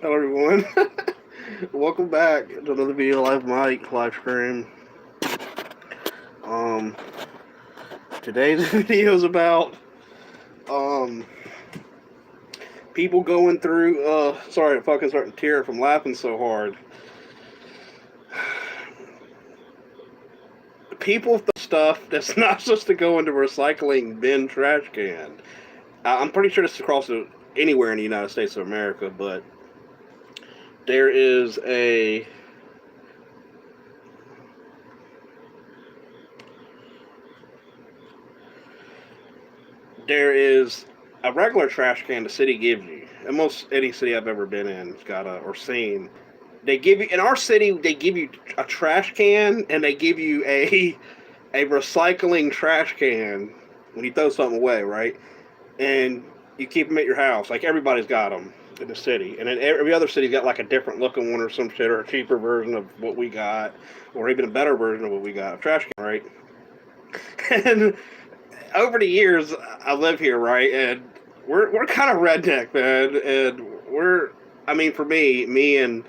Hello everyone. Welcome back to another video live mic live stream. Um Today's video is about um people going through sorry, I'm fucking starting to tear from laughing so hard. People stuff that's not supposed to go into recycling bin trash can. I'm pretty sure this is across anywhere in the United States of America, but there is a regular trash can the city gives you. And most any city I've ever been in has got or seen. They give you in our city. They give you a trash can and they give you a recycling trash can when you throw something away, right? And you keep them at your house. Like everybody's got them in the city, and then every other city's got like a different looking one or some shit, or a cheaper version of what we got, or even a better version of what we got. A trash can, right? And over the years, I live here, right, and we're kind of redneck, man, and I mean, for me and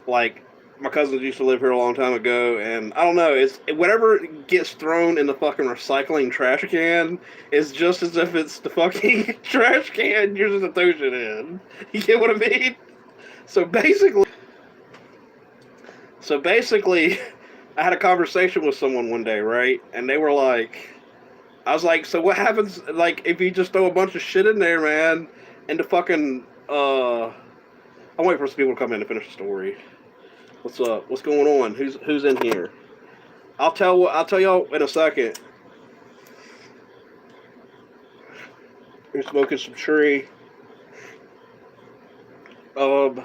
like my cousins used to live here a long time ago, and I don't know, it's whatever gets thrown in the fucking recycling trash can is just as if it's the fucking trash can you're just to throw shit in. You get what I mean? So basically, so basically, I had a conversation with someone one day, right, and they were like. I was like, so what happens, like, if you just throw a bunch of shit in there, man, and the fucking, I'm waiting for some people to come in to finish the story. What's up? What's going on? Who's in here? I'll tell y'all in a second. You're smoking some tree. Look,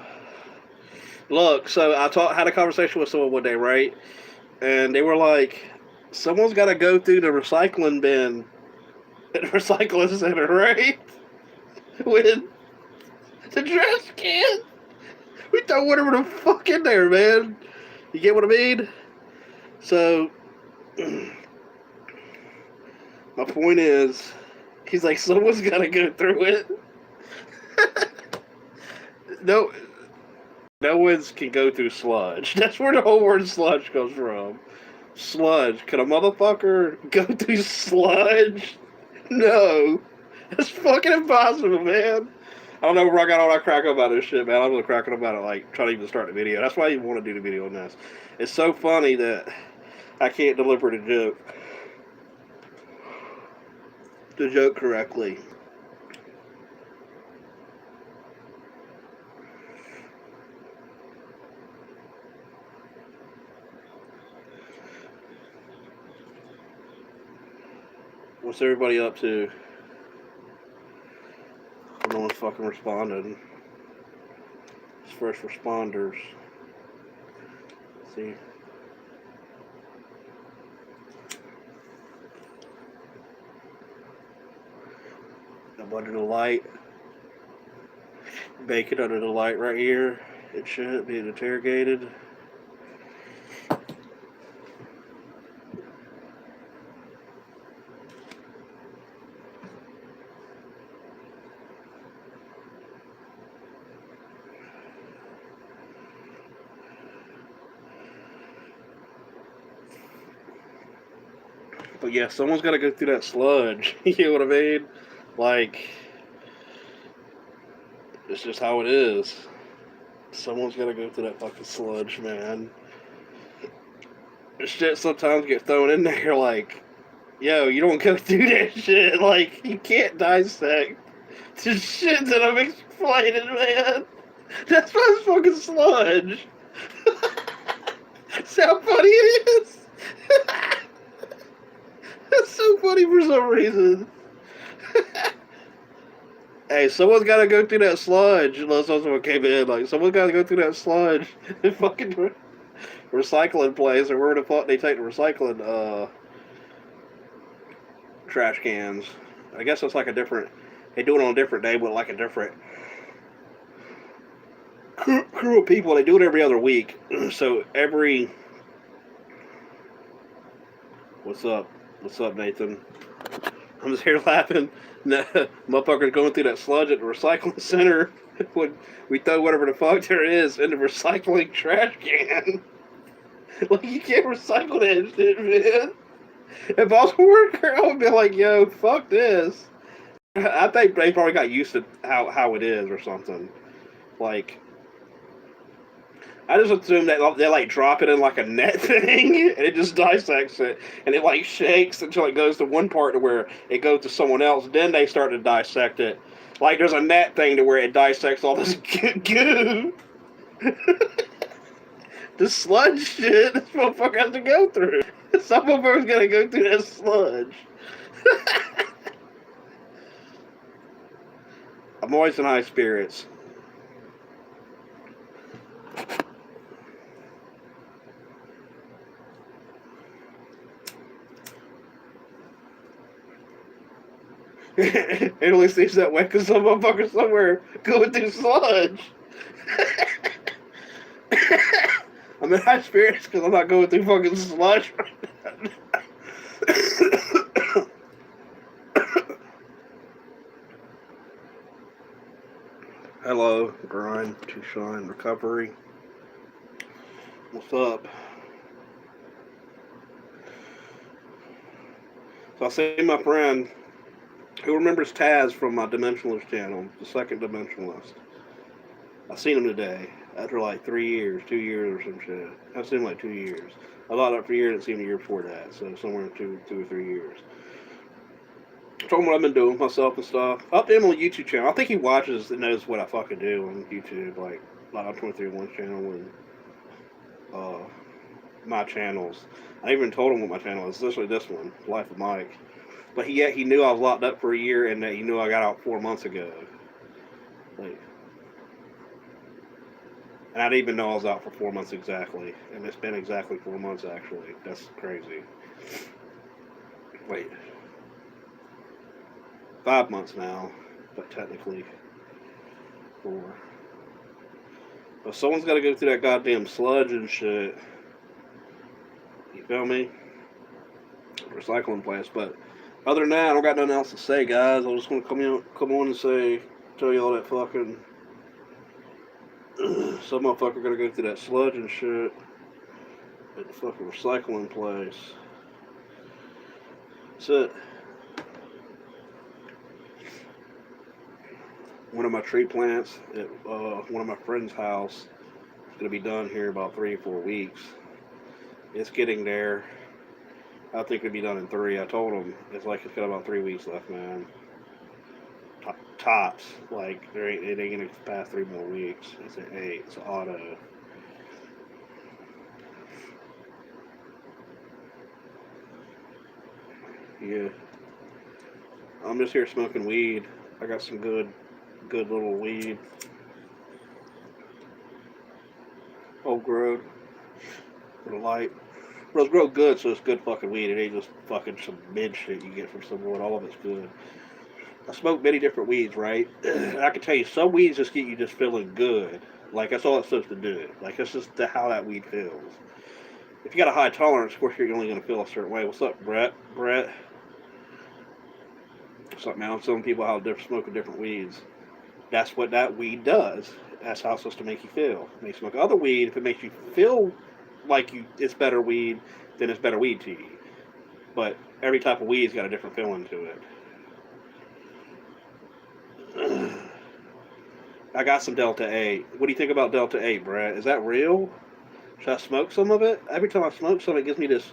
so had a conversation with someone one day, right? And they were like, someone's got to go through the recycling bin at the recycling center, right? With the trash can. We throw whatever the fuck in there, man. You get what I mean? So, my point is, he's like, someone's got to go through it. No one's can go through sludge. That's where the whole word sludge comes from. Sludge. Can a motherfucker go through sludge? No. That's fucking impossible, man. I don't know where I got all that crack about this shit, man. I'm really cracking about it, like, trying to even start the video. That's why I even want to do the video on this. It's so funny that I can't deliver the joke correctly. What's everybody up to? No one's fucking responded. It's first responders. Let's see. Up under the light. Bacon under the light right here. It should be interrogated. But yeah, someone's got to go through that sludge. You know what I mean? Like, it's just how it is. Someone's got to go through that fucking sludge, man. Shit sometimes get thrown in there like, yo, you don't go through that shit. Like, you can't dissect the shit that I'm explaining, man. That's why it's fucking sludge. See how funny it is? That's so funny for some reason. Hey, someone's got to go through that sludge. Unless someone came in, like, someone's got to go through that sludge. Fucking recycling place, or where the fuck they take the recycling trash cans. I guess it's like a different. They do it on a different day, but like a different crew of people. They do it every other week. So every. What's up? What's up, Nathan? I'm just here laughing. No, motherfuckers going through that sludge at the recycling center when we throw whatever the fuck there is in the recycling trash can. Like, you can't recycle that shit, man. If I was a worker, I would be like, yo, fuck this. I think they probably got used to how it is or something. Like, I just assume that they like drop it in like a net thing and it just dissects it and it like shakes until it goes to one part to where it goes to someone else. Then they start to dissect it. Like there's a net thing to where it dissects all this goo. The sludge shit this motherfucker has to go through. Some motherfucker's gonna go through that sludge. I'm always in high spirits. It only seems that way because some motherfucker somewhere going through sludge. I'm in high spirits because I'm not going through fucking sludge right now. Hello, grind, to shine, recovery. What's up? So I see my friend who remembers Taz from my Dimensionalist channel, the second Dimensionalist. I seen him today after like 3 years, 2 years or some shit. I've seen him like 2 years. I thought after a year and seen him the year before that, so somewhere in two or 3 years. I told him what I've been doing with myself and stuff. Up to him on the YouTube channel. I think he watches and knows what I fucking do on YouTube, like on 23-1's channel and my channels. I even told him what my channel is, especially this one, Life of Mike. But he knew I was locked up for a year and that he knew I got out 4 months ago. Like, and I didn't even know I was out for 4 months exactly. And it's been exactly 4 months actually. That's crazy. Wait. 5 months now, but technically 4. But someone's got to go through that goddamn sludge and shit. You feel me? Recycling place. But other than that, I don't got nothing else to say, guys. I just want to come on and tell you all that fucking some motherfucker got to go through that sludge and shit at the fucking recycling place. That's it. One of my tree plants at one of my friend's house is going to be done here in about 3 or 4 weeks. It's getting there. I think it'll be done in 3. I told him it's got about 3 weeks left, man. Tops. Like it ain't gonna pass 3 more weeks. It's an 8. It's an auto. Yeah. I'm just here smoking weed. I got some good little weed. Old growed. For the light. Well, it's grow good, so it's good fucking weed. It ain't just fucking some mid shit you get from somewhere. All of it's good. I smoke many different weeds, right? I can tell you, some weeds just get you just feeling good. Like, that's all it's supposed to do. Like, that's just how that weed feels. If you got a high tolerance, of course, you're only going to feel a certain way. What's up, Brett? What's up, man? I'm telling people how they're smoking different weeds. That's what that weed does. That's how it's supposed to make you feel. When you smoke other weed, if it makes you feel like it's better weed, then it's better weed to you. But every type of weed's got a different feeling to it. I got some Delta 8. What do you think about Delta 8, Brett? Is that real? Should I smoke some of it? Every time I smoke some, it gives me this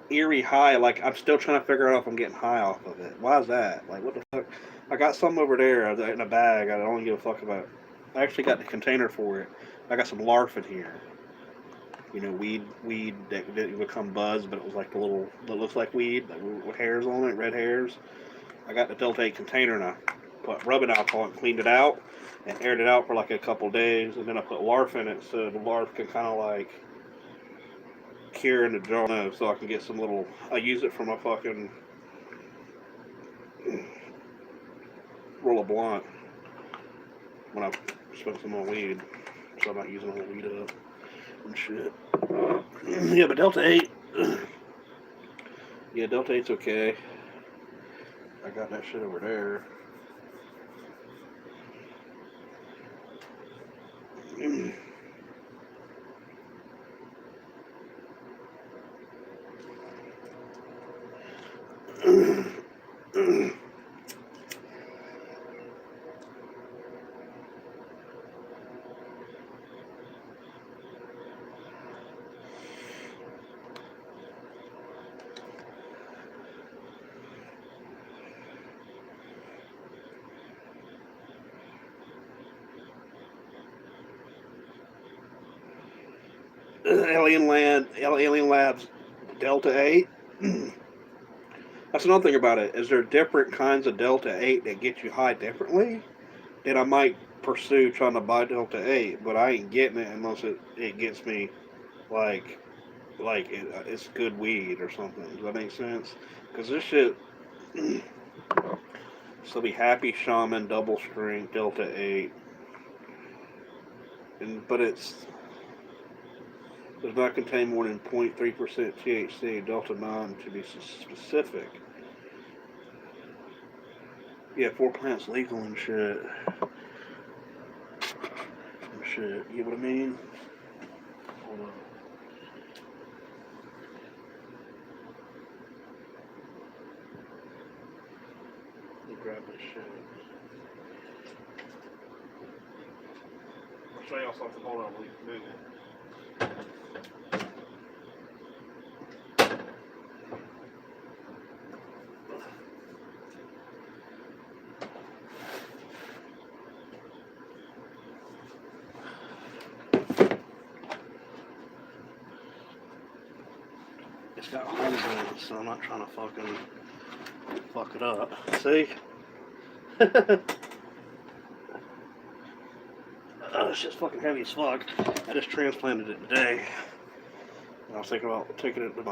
eerie high. Like, I'm still trying to figure out if I'm getting high off of it. Why is that? Like, what the fuck? I got some over there in a bag. I don't give a fuck about it. I actually got the container for it. I got some larf in here. You know, weed that didn't become buzz, but it was like that looks like weed, like with hairs on it, red hairs. I got the Delta 8 container and I put rubbing alcohol and cleaned it out and aired it out for like a couple days, and then I put larf in it so the larf can kind of like cure in the jar, so I can get some little. I use it for my fucking roll of blunt when I smoke some more weed, so I'm not using all the weed up and shit. Yeah, but Delta 8, yeah, Delta 8's okay. I got that shit over there. Alien Labs Delta 8. That's another thing about it. Is there different kinds of Delta 8 that get you high differently? Then I might pursue trying to buy Delta 8, but I ain't getting it unless it gets me like it's good weed or something. Does that make sense? Because this shit, so be Happy Shaman double strength Delta 8, but does not contain more than 0.3% THC. Delta 9 to be specific. Yeah, 4 plants legal and shit. Shit, you know what I mean? Hold on. Let me grab this shit. I'll show y'all something. Hold on, please. Move it. It's got holes in it, so I'm not trying to fucking fuck it up. See? It's just fucking heavy as fuck. I just transplanted it today. I was thinking about taking it to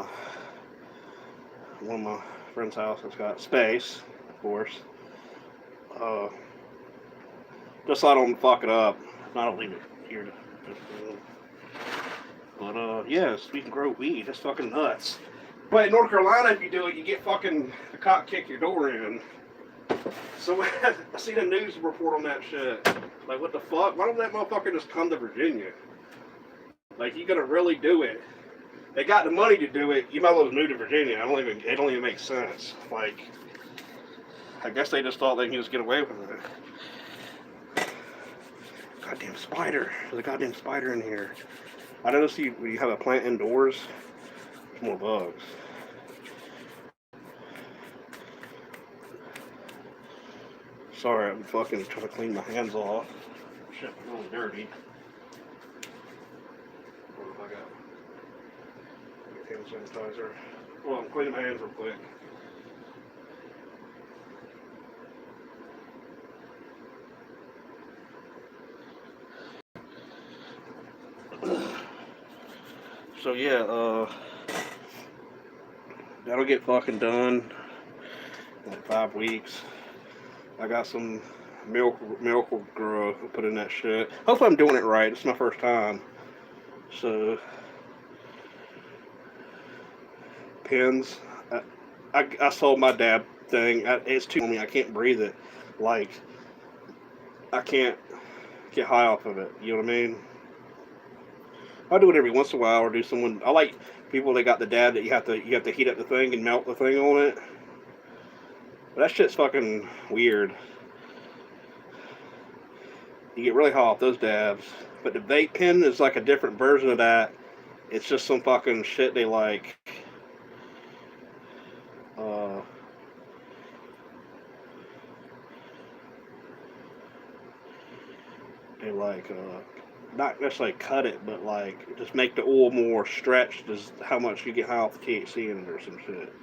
one of my friend's house that's got space, of course. Just so I don't fuck it up. I don't leave it here. But yes, we can grow weed. That's fucking nuts. But in North Carolina, if you do it, you get fucking the cop kick your door in. So I seen a news report on that shit. Like, what the fuck? Why don't that motherfucker just come to Virginia? Like, you gotta really do it. They got the money to do it. You might as well move to Virginia. It don't even make sense. Like, I guess they just thought they could just get away with it. Goddamn spider. There's a goddamn spider in here. I noticed when you have a plant indoors, there's more bugs. Sorry, I'm fucking trying to clean my hands off. Shit, I'm really dirty. What have I got? Hand sanitizer. Well, I'm cleaning my hands real quick. So yeah, that'll get fucking done in like 5 weeks. I got some miracle grow to put in that shit. Hopefully I'm doing it right. It's my first time. So pins. I sold my dab thing. It's too me. I can't breathe it. Like I can't get high off of it. You know what I mean? I do it every once in a while, or do someone. I like people that got the dab that you have to heat up the thing and melt the thing on it. But that shit's fucking weird. You get really hot off those dabs. But the vape pen is like a different version of that. It's just some fucking shit they like. They like, not necessarily cut it, but like just make the oil more stretched as how much you get high off the THC in it or some shit.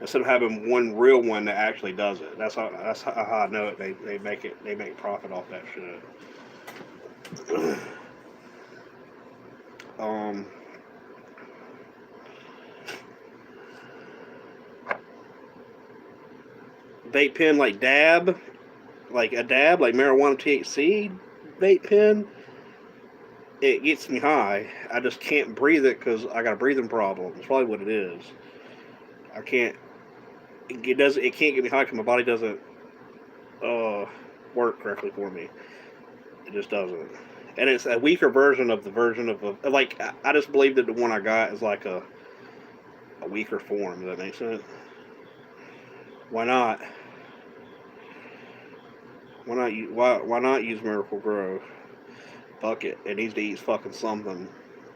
Instead of having one real one that actually does it. That's how I know it. They make profit off that shit. Vape pen like dab, like a dab, like marijuana THC vape pen. It gets me high. I just can't breathe it because I got a breathing problem. That's probably what it is. I can't it can't get me high because my body doesn't uh, work correctly for me. It just doesn't. And it's a weaker version of the version of like I just believe that the one I got is like a weaker form. Does that make sense? Why not? Why not use Miracle Grow? Fuck it. It needs to eat fucking something.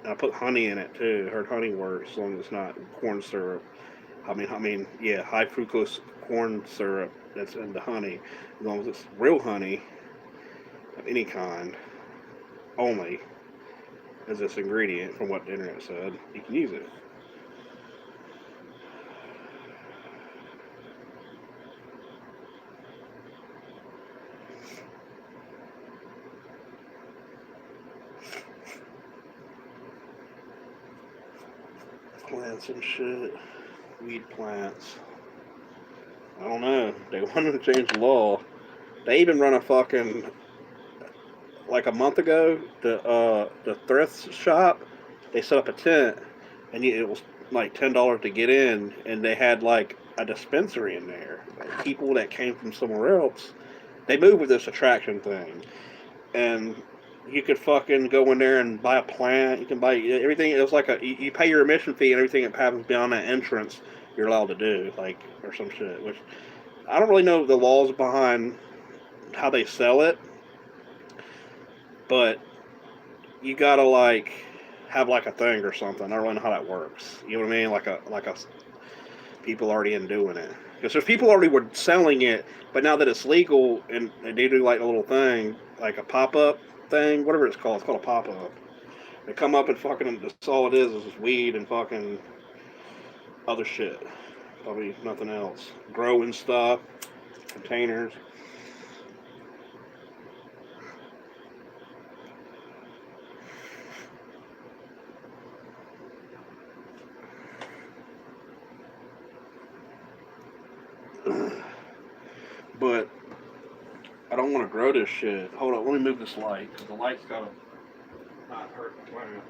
And I put honey in it too. I heard honey works as long as it's not corn syrup. Yeah, high fructose corn syrup that's in the honey. As long as it's real honey of any kind, only as this ingredient from what the internet said, you can use it. Plants and shit. Weed plants. I don't know. They wanted to change the law. They even run a fucking like a month ago. The thrift shop. They set up a tent, and it was like $10 to get in, and they had like a dispensary in there. Like people that came from somewhere else. They moved with this attraction thing, and you could fucking go in there and buy a plant. You can buy everything. It was like you pay your admission fee and everything that happens beyond that entrance you're allowed to do, like, or some shit. Which I don't really know the laws behind how they sell it, but you gotta like have like a thing or something. I don't really know how that works. You know what I mean? Like a people already in doing it. Because there's people already were selling it, but now that it's legal and they do like a little thing, like a pop up thing, whatever it's called a pop up. They come up and fucking, that's all it is weed and fucking other shit. Probably nothing else. Growing stuff, containers. But I don't want to grow this shit. Hold on, let me move this light because the light's gotta not hurt the plant.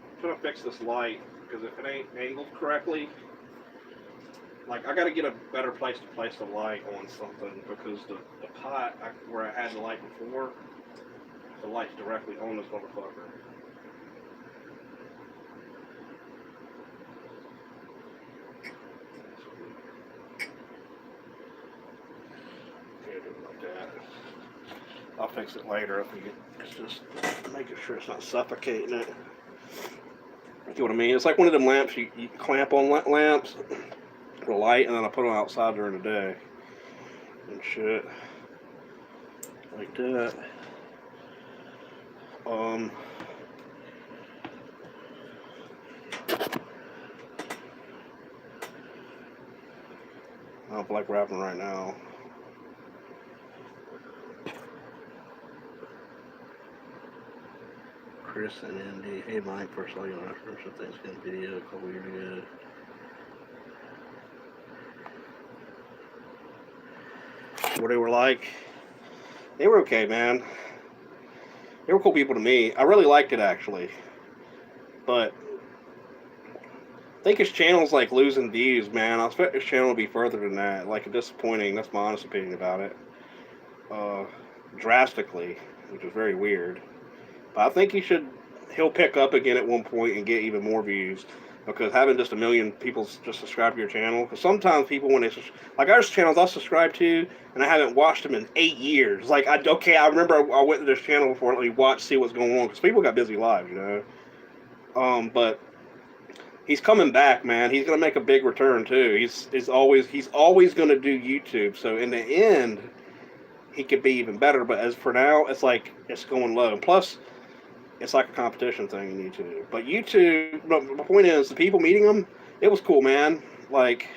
I'm trying to fix this light because if it ain't angled correctly, like I got to get a better place to place the light on something because the pot where I had the light before, the light's directly on this motherfucker. Can't do it like that. I'll fix it later if we get. It's just making sure it's not suffocating it. You know what I mean? It's like one of them lamps you clamp on lamps for light, and then I put them outside during the day and shit like that. I don't feel like rapping right now. Chris and Andy. Hey Mike, first saw you on our first Thanksgiving video a couple years ago. What they were like? They were okay, man. They were cool people to me. I really liked it actually, but I think his channel's like losing views, man. I expect his channel to be further than that. Like disappointing. That's my honest opinion about it. Drastically, which is very weird. But I think he'll pick up again at one point and get even more views. Because having just 1 million people just subscribe to your channel, because sometimes people when like there's channels I'll subscribe to and I haven't watched them in 8 years. Like I remember I went to this channel before and watched see what's going on because people got busy lives, you know. But he's coming back, man. He's gonna make a big return too. He's always gonna do YouTube. So in the end, he could be even better. But as for now, it's like it's going low. And plus, it's like a competition thing in YouTube. But YouTube, my point is, the people meeting him, it was cool, man. Like,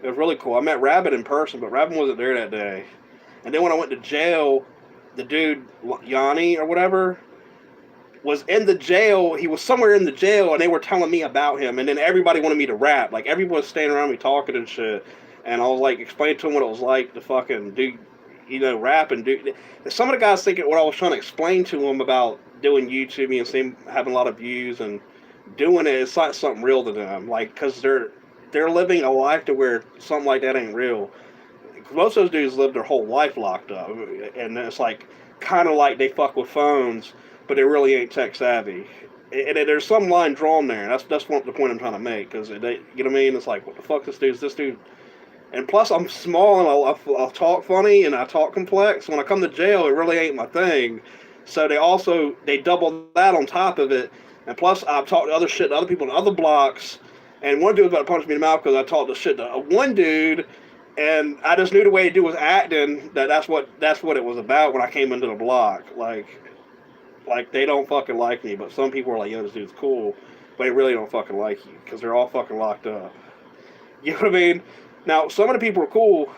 it was really cool. I met Rabbit in person, but Rabbit wasn't there that day. And then when I went to jail, the dude, Yanni or whatever, was in the jail. He was somewhere in the jail, and they were telling me about him. And then everybody wanted me to rap. Like, everyone was standing around me talking and shit. And I was like, explaining to him what it was like to fucking do, rap and do. Some of the guys thinking what I was trying to explain to them about doing YouTube and seeing having a lot of views and doing it, it's like something real to them. Like, because they're living a life to where something like that ain't real. Most of those dudes live their whole life locked up, and it's like kind of like they fuck with phones, but they really ain't tech savvy. And there's some line drawn there. That's what the point I'm trying to make, because you know what I mean. It's like, what the fuck, this dude. And plus, I'm small and I'll talk funny and I talk complex. When I come to jail, it really ain't my thing. So they double that on top of it. And plus, I've talked other shit to other people in other blocks. And one dude was about to punch me in the mouth because I talked to shit to one dude. And I just knew the way to do was acting. That's what it was about when I came into the block. Like they don't fucking like me, but some people are like, yo, this dude's cool. But they really don't fucking like you because they're all fucking locked up. You know what I mean? Now, some of the people are cool.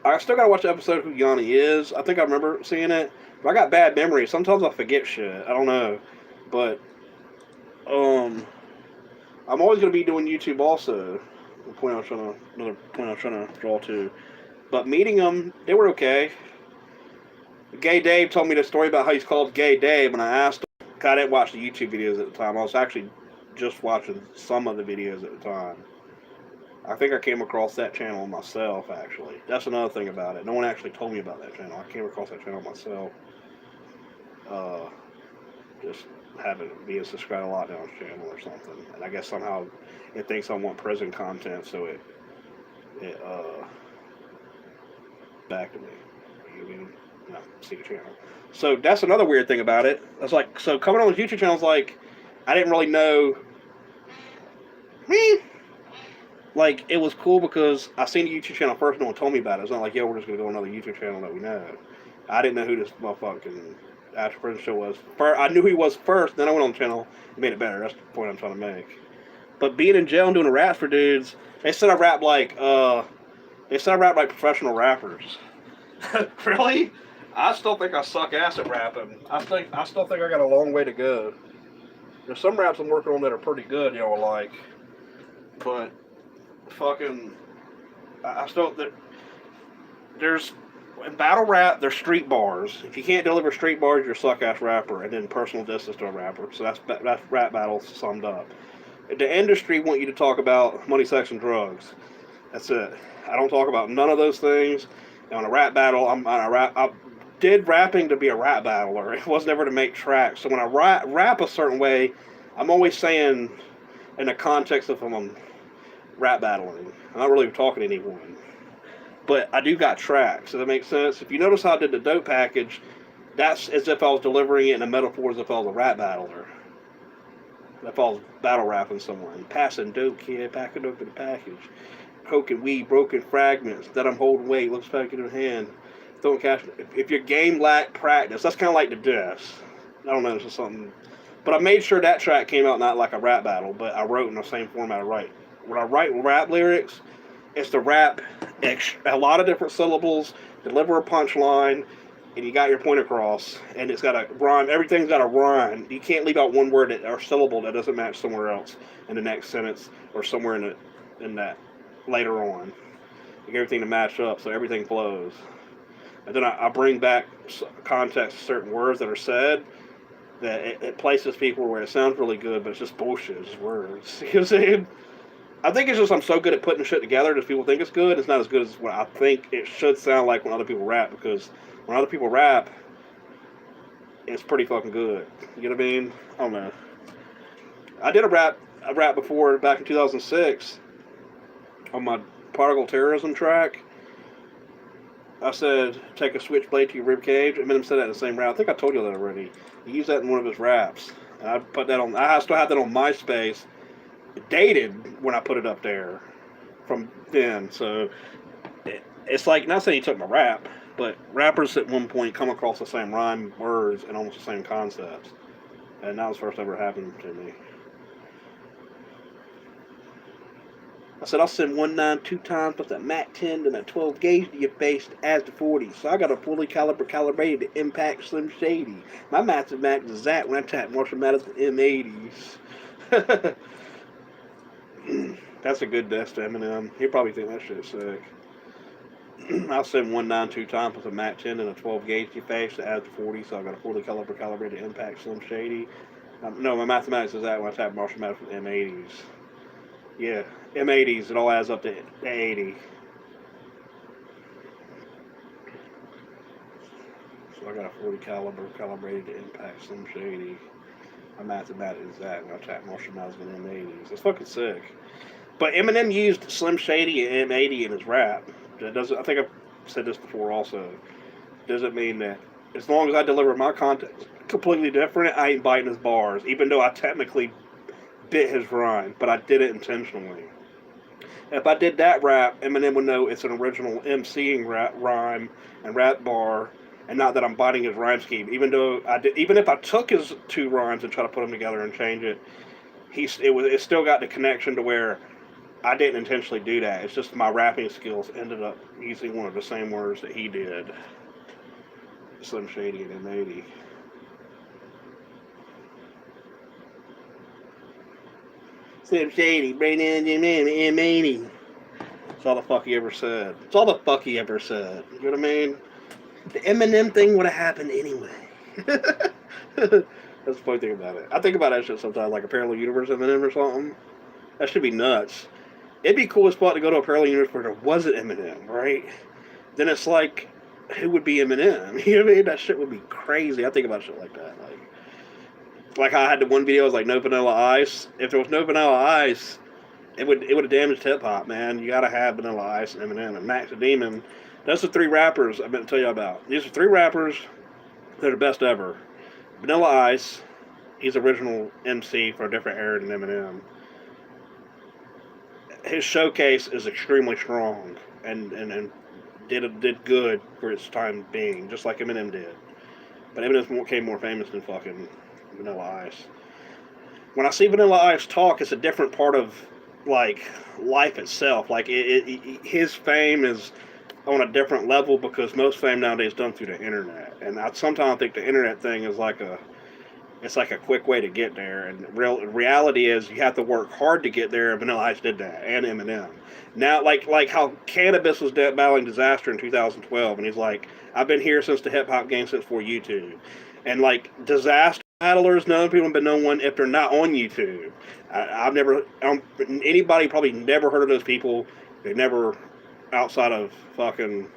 I still gotta watch the episode of who Yanni is. I think I remember seeing it. But I got bad memory. Sometimes I forget shit. I don't know. But, I'm always gonna be doing YouTube also. Another point I was trying to draw to. But meeting them, they were okay. Gay Dave told me the story about how he's called Gay Dave, and I asked him. I didn't watch the YouTube videos at the time. I was actually just watching some of the videos at the time. I think I came across that channel myself, actually. That's another thing about it. No one actually told me about that channel. I came across that channel myself. Just having being subscribed to Lockdown's channel or something. And I guess somehow it thinks I want prison content, so it back to me. You mean? No, see the channel. So that's another weird thing about it. It's like, so coming on this YouTube channel is like, I didn't really know. Like, it was cool because I seen the YouTube channel first, no one told me about it. It's not like, yo, we're just going to go on another YouTube channel that we know. I didn't know who this motherfucking After Prison Show was. I knew who he was first, then I went on the channel and made it better. That's the point I'm trying to make. But being in jail and doing a rap for dudes, they said I rap like professional rappers. Really? I still think I suck ass at rapping. I still think I got a long way to go. There's some raps I'm working on that are pretty good, like. But fucking, I still there's in battle rap. There's street bars. If you can't deliver street bars, you're a suck ass rapper, and then personal distance to a rapper. So that's rap battles summed up. The industry want you to talk about money, sex, and drugs. That's it. I don't talk about none of those things. And on a rap battle, I did rapping to be a rap battler. It was never to make tracks. So when I rap a certain way, I'm always saying in the context of I'm rap battling. I'm not really talking to anyone. But I do got tracks. Does that make sense? If you notice how I did the dope package, that's as if I was delivering it in a metaphor as if I was a rap battler. If I was battle rapping someone. Passing dope, kid, packing dope in the package. Coke and weed, broken fragments that I'm holding weight, looks back in the hand. Throwing cash. If your game lack practice, that's kind of like the diss. I don't know, it's just something. But I made sure that track came out not like a rap battle, but I wrote in the same format I write. When I write rap lyrics, it's to rap a lot of different syllables, deliver a punchline, and you got your point across, and it's got a rhyme. Everything's got a rhyme. You can't leave out one word or syllable that doesn't match somewhere else in the next sentence or somewhere in that later on. You get everything to match up so everything flows. And then I bring back context to certain words that are said that it places people where it sounds really good, but it's just bullshit. It's just words. You know what I'm saying? I think it's just I'm so good at putting shit together that people think it's good. It's not as good as what I think it should sound like when other people rap, because when other people rap, it's pretty fucking good. You know what I mean? I don't know. I did a rap before back in 2006 on my Particle Terrorism track. I said, take a switchblade to your rib cage. Eminem said that in the same rap. I think I told you that already. He used that in one of his raps. And I put that on, I still have that on MySpace. It dated when I put it up there from then. So it's like, not saying he took my rap, but rappers at one point come across the same rhyme words and almost the same concepts. And that was the first ever happened to me. I said, I'll send 1.9 two times plus that Mac 10 and that 12 gauge to your face as the 40. So I got a fully calibrated to impact Slim Shady. My mathematics is that when I tap Marshall Mathers to M80s. That's a good desk to Eminem. He'll probably think that shit's sick. I'll send 1.9 two times with a Mac 10 and a 12 gauge to your face to add to 40. So I got a fully calibrated to impact Slim Shady. No, my mathematics is that when I tap Marshall Mathers with M80s. Yeah, M80s, it all adds up to 80. So I got a 40 calibrated to impact Slim Shady. My mathematics is that when I tap Marshall Mathers with M80s. It's fucking sick. But Eminem used Slim Shady and M80 in his rap. That doesn't. I think I've said this before also. Doesn't mean that as long as I deliver my content completely different, I ain't biting his bars, even though I technically bit his rhyme, but I did it intentionally. If I did that rap, Eminem would know it's an original MCing rhyme and rap bar, and not that I'm biting his rhyme scheme. Even if I took his two rhymes and try to put them together and change it, it still got the connection to where I didn't intentionally do that. It's just my rapping skills ended up using one of the same words that he did. Slim Shady and M80. Slim Shady, bring in M80. That's all the fuck he ever said. That's all the fuck he ever said. You know what I mean? The Eminem thing would have happened anyway. That's the funny thing about it. I think about that shit sometimes, like a parallel universe Eminem or something. That should be nuts. It'd be cool as fuck to go to a parallel universe where there wasn't Eminem, right? Then it's like, who would be Eminem? You know what I mean? That shit would be crazy. I think about shit like that. Like how I had the one video, it was like no Vanilla Ice. If there was no Vanilla Ice, it would have damaged hip hop, man. You gotta have Vanilla Ice and Eminem and Max the Demon. Those are three rappers I've been to tell you about. These are three rappers. They're the best ever. Vanilla Ice, he's original MC for a different era than Eminem. His showcase is extremely strong and did good for its time being, just like Eminem did. But Eminem became more famous than fucking Vanilla Ice. When I see Vanilla Ice talk, it's a different part of like life itself. Like his fame is on a different level because most fame nowadays is done through the internet. And I sometimes think the internet thing is like a quick way to get there. And reality is you have to work hard to get there. Vanilla Ice did that, and Eminem. Now, like how Cannabis was battling Disaster in 2012, and he's like, I've been here since the hip hop game since before YouTube. And like Disaster battlers, none of people have been known one if they're not on YouTube. I've never, anybody probably never heard of those people. They never outside of fucking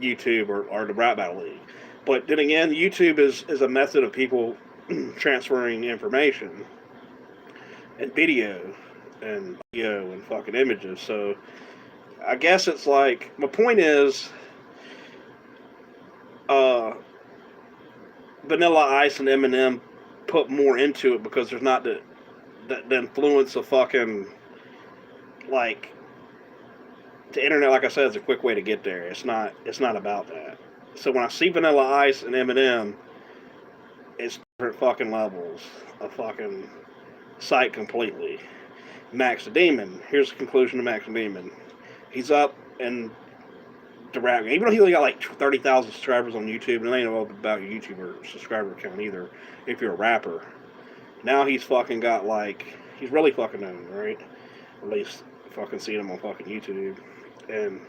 YouTube or the Rap Battle League. But then again, YouTube is a method of people transferring information and video and fucking images. So I guess it's like, my point is Vanilla Ice and Eminem put more into it because there's not the influence of fucking like the internet. Like I said, is a quick way to get there. It's not about that. So when I see Vanilla Ice and Eminem, it's different fucking levels of fucking sight completely. Max the Demon. Here's the conclusion of Max the Demon. He's up and the rap. Even though he only got like 30,000 subscribers on YouTube, and it ain't all about your YouTuber subscriber count either. If you're a rapper, now he's fucking got like, he's really fucking known, right? At least fucking seen him on fucking YouTube, and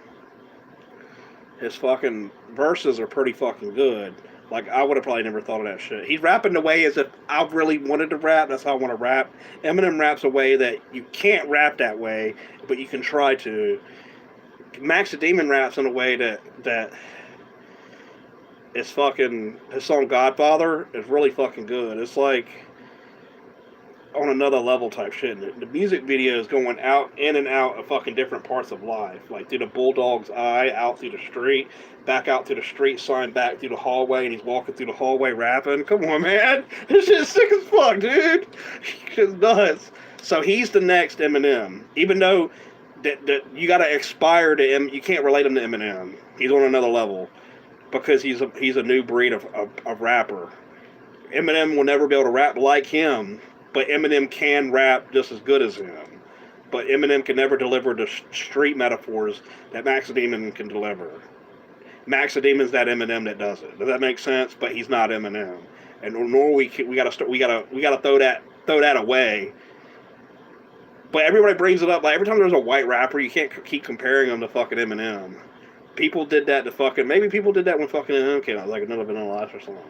his fucking verses are pretty fucking good. Like, I would have probably never thought of that shit. He's rapping the way as if I really wanted to rap. That's how I want to rap. Eminem raps a way that you can't rap that way, but you can try to. Max the Demon raps in a way that is fucking, his song Godfather is really fucking good. It's like on another level type shit. The music video is going out, in and out of fucking different parts of life. Like through the bulldog's eye, out through the street, back out to the street sign, back through the hallway, and he's walking through the hallway rapping. Come on, man. This shit's sick as fuck, dude. It's nuts. So he's the next Eminem. Even though that you gotta aspire to him, you can't relate him to Eminem. He's on another level because he's a new breed of rapper. Eminem will never be able to rap like him, but Eminem can rap just as good as him. but Eminem can never deliver the street metaphors that Max the Demon can deliver. Max the Demon's that Eminem that does it. Does that make sense? But he's not Eminem, and nor we gotta throw that away. But everybody brings it up. Like every time there's a white rapper, you can't keep comparing them to fucking Eminem. People did that to fucking. Maybe people did that when fucking Eminem came out, like another Vanilla Ice or something.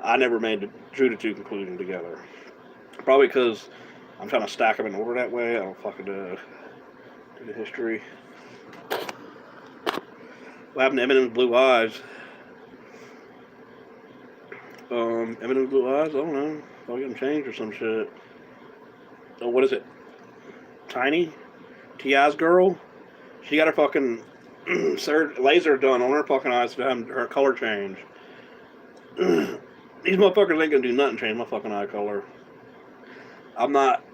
I never drew the two conclusions together. Probably because I'm trying to stack them in order that way. I don't fucking do the history. What happened to Eminem's Blue Eyes? Eminem's Blue Eyes? I don't know. Probably got them changed or some shit. Oh, what is it? Tiny? T.I.'s girl? She got her fucking laser done on her fucking eyes to have her color change. These motherfuckers ain't gonna do nothing to change my fucking eye color. I'm not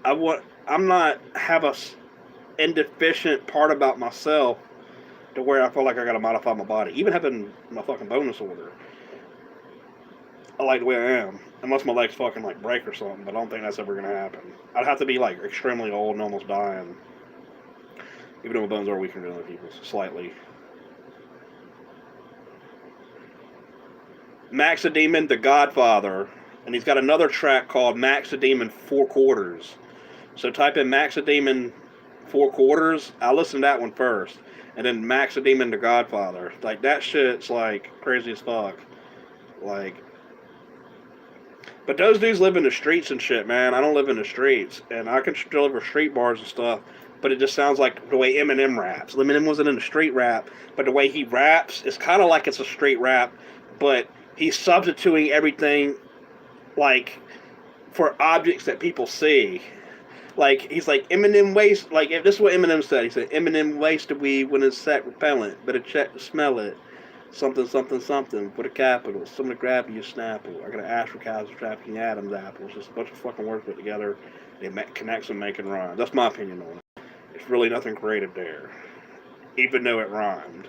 have a indeficient part about myself to where I feel like I gotta modify my body. Even having my fucking bone disorder. I like the way I am. Unless my legs fucking like break or something, but I don't think that's ever gonna happen. I'd have to be like extremely old and almost dying. Even though my bones are weaker than other people's, slightly. Max the Demon, The Godfather, and he's got another track called Max the Demon 4 Quarters. So type in Max the Demon 4 Quarters. I listened to that one first, and then Max the Demon, The Godfather. Like that shit's like crazy as fuck. Like, but those dudes live in the streets and shit, man. I don't live in the streets, and I can deliver street bars and stuff. But it just sounds like the way Eminem raps. Eminem wasn't in the street rap, but the way he raps, it's kind of like it's a street rap, but he's substituting everything, like, for objects that people see. Like, he's like, Eminem waste, like, if this is what Eminem said. He said, Eminem wasted weed when it's set repellent. Better check to smell it. Something, something, something, with a capital. Someone to grab you a snapple. I got an ash for cows trafficking Adam's apples. Just a bunch of fucking words put together. They connect and make it rhyme. That's my opinion on it. It's really nothing creative there, even though it rhymed.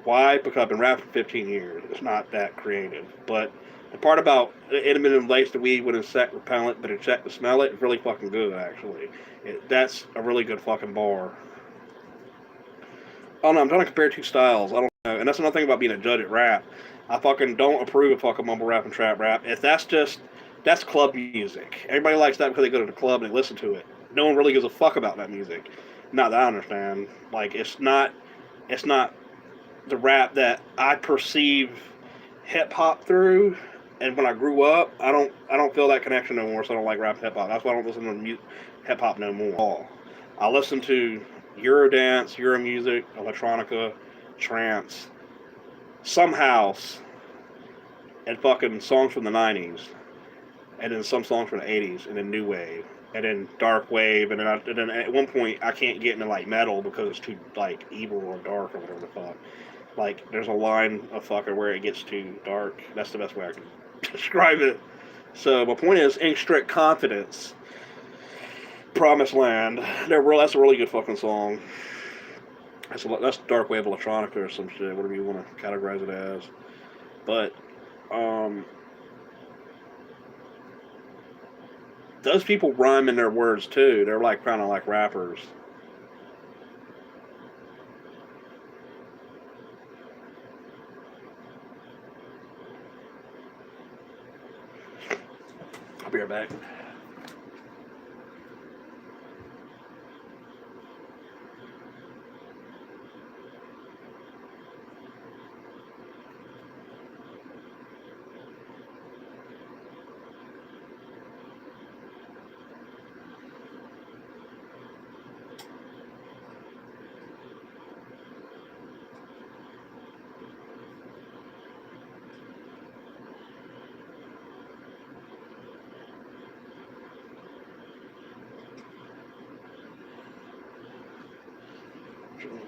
Why? Because I've been rapping for 15 years. It's not that creative. But the part about Eminem laced the weed with insect repellent, but it checked to smell it, is really fucking good, actually. That's a really good fucking bar. Oh no, I'm trying to compare two styles. I don't know. And that's another thing about being a judge at rap. I fucking don't approve of fucking mumble rap and trap rap. If that's club music. Everybody likes that because they go to the club and they listen to it. No one really gives a fuck about that music. Not that I understand. Like, it's not the rap that I perceive hip hop through. And when I grew up, I don't feel that connection no more. So I don't like rap and hip hop. That's why I don't listen to hip hop no more. I listen to Eurodance, Euro music, electronica, trance, some house, and fucking songs from the 90s, and then some songs from the 80s, and then new wave. And then dark wave, and then at one point I can't get into like metal because it's too like evil or dark or whatever the fuck. Like there's a line of fucking where it gets too dark. That's the best way I can describe it. So my point is, in strict confidence, Promised Land. That's a really good fucking song. That's dark wave electronica or some shit, whatever you want to categorize it as. But those people rhyme in their words too. They're like kind of like rappers. I'll be right back.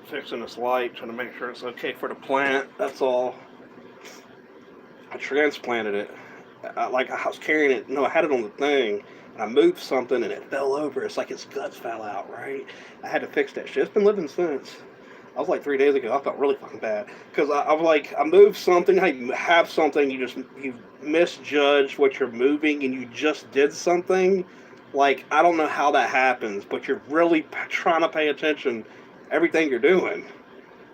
Fixing this light, trying to make sure it's okay for the plant. That's all. I transplanted it. I was carrying it. No, I had it on the thing, and I moved something, and it fell over. It's like its guts fell out, right? I had to fix that shit. It's been living since. I was like 3 days ago. I felt really fucking bad because I was like, I moved something. You have something, you misjudge what you're moving, and you just did something. Like, I don't know how that happens, but you're really trying to pay attention everything you're doing,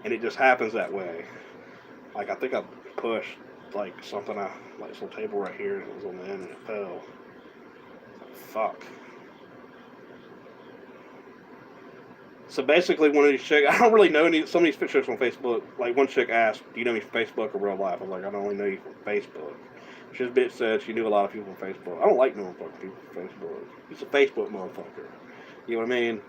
and it just happens that way. Like, I think I pushed like something, like this little table right here, and it was on the end, and it fell. Like, fuck. So basically, one of these chicks, I don't really know any. Some of these chicks on Facebook, like one chick asked, "Do you know me from Facebook or real life?" I was like, "I don't only know you from Facebook." This bitch said she knew a lot of people from Facebook. I don't like knowing fucking people from Facebook. He's a Facebook motherfucker. You know what I mean?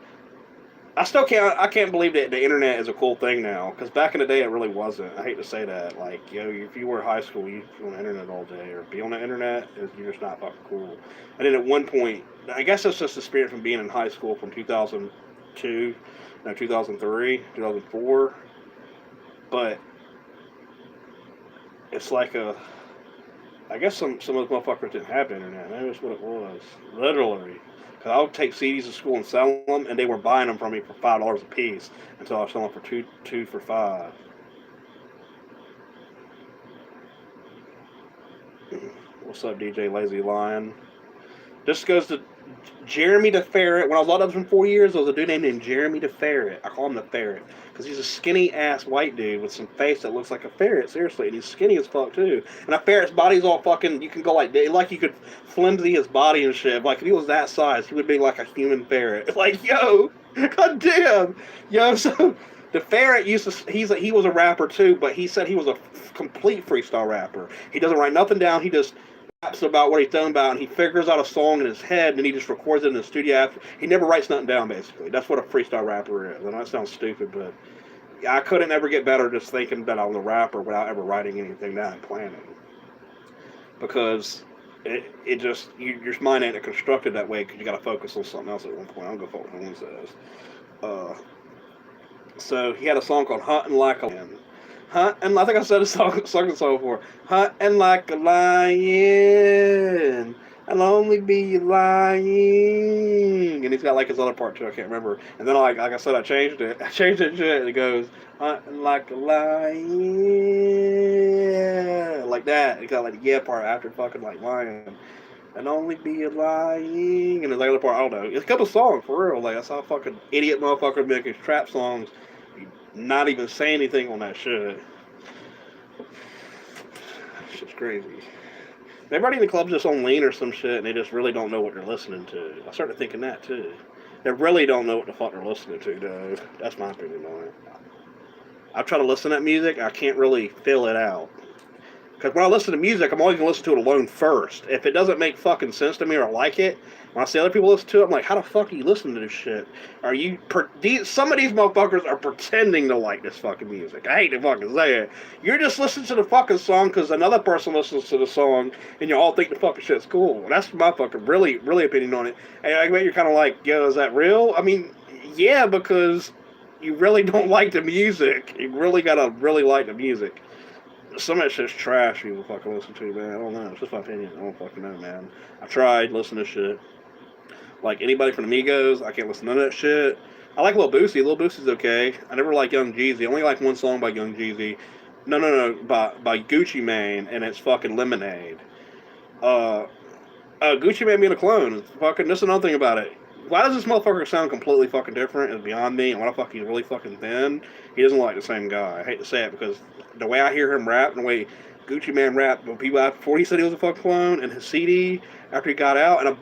I still can't. I can't believe that the internet is a cool thing now. Because back in the day, it really wasn't. I hate to say that. Like, if you were in high school, you'd be on the internet all day, or be on the internet, you're just not fucking cool. And then at one point, I guess that's just the spirit from being in high school from 2002, no, 2003, 2004. But it's like I guess some of those motherfuckers didn't have the internet. Maybe that's what it was. Literally. Because I would take CDs to school and sell them, and they were buying them from me for $5 a piece until I was selling them for two for $5. What's up, DJ Lazy Lion? This goes to Jeremy the Ferret. When I was locked up for 4 years, there was a dude named Jeremy the Ferret. I call him the Ferret because he's a skinny ass white dude with some face that looks like a ferret. Seriously, and he's skinny as fuck too. And a ferret's body's all fucking. You can go like you could flimsy his body and shit. Like if he was that size, he would be like a human ferret. Like yo, god damn, yo. So the Ferret used to. He was a rapper too, but he said he was a complete freestyle rapper. He doesn't write nothing down. He just raps about what he's done about, and he figures out a song in his head, and he just records it in the studio after. He never writes nothing down, basically. That's what a freestyle rapper is. I know that sounds stupid, but I couldn't ever get better just thinking that I was a rapper without ever writing anything down and planning. Because it just, your mind ain't constructed that way because you got to focus on something else at one point. I don't go for what one says. So he had a song called Hunting Like a Lion. And I think I said a song before. Hunting like a lion, I'll only be lying. And he's got like his other part too, I can't remember. And then like I said, I changed it. I changed it to and it goes, hunting like a lion. Like that. It got like the yeah part after fucking like lion. And only be lying. And there's like other part, I don't know. It's a couple songs for real. Like I saw a fucking idiot motherfucker making trap songs, not even say anything on that shit. Shit's crazy. Everybody in the club's just on lean or some shit, and they just really don't know what they're listening to. I started thinking that too. They really don't know what the fuck they're listening to, dude. That's my opinion on it. I try to listen to that music, I can't really fill it out. Because when I listen to music, I'm always going to listen to it alone first. If it doesn't make fucking sense to me or I like it, when I see other people listen to it, I'm like, how the fuck are you listening to this shit? Are you... some of these motherfuckers are pretending to like this fucking music. I hate to fucking say it. You're just listening to the fucking song because another person listens to the song and you all think the fucking shit's cool. That's my fucking really opinion on it. And I bet you're kind of like, yo, is that real? I mean, yeah, because you really don't like the music. You really gotta really like the music. Some of that shit's trash people fucking listen to, man. I don't know. It's just my opinion. I don't fucking know, man. I tried listening to shit. Like anybody from Amigos, I can't listen to none of that shit. I like Lil Boosie. Lil Boosie's okay. I never like Young Jeezy. I only like one song by Young Jeezy. No. By Gucci Mane, and it's fucking Lemonade. Gucci Mane being a clone. Fucking, this is another thing about it. Why does this motherfucker sound completely fucking different? It's beyond me. And why the fuck he's really fucking thin? He doesn't look like the same guy. I hate to say it because the way I hear him rap and the way Gucci Mane rapped before he said he was a fucking clone, and his CD after he got out, and a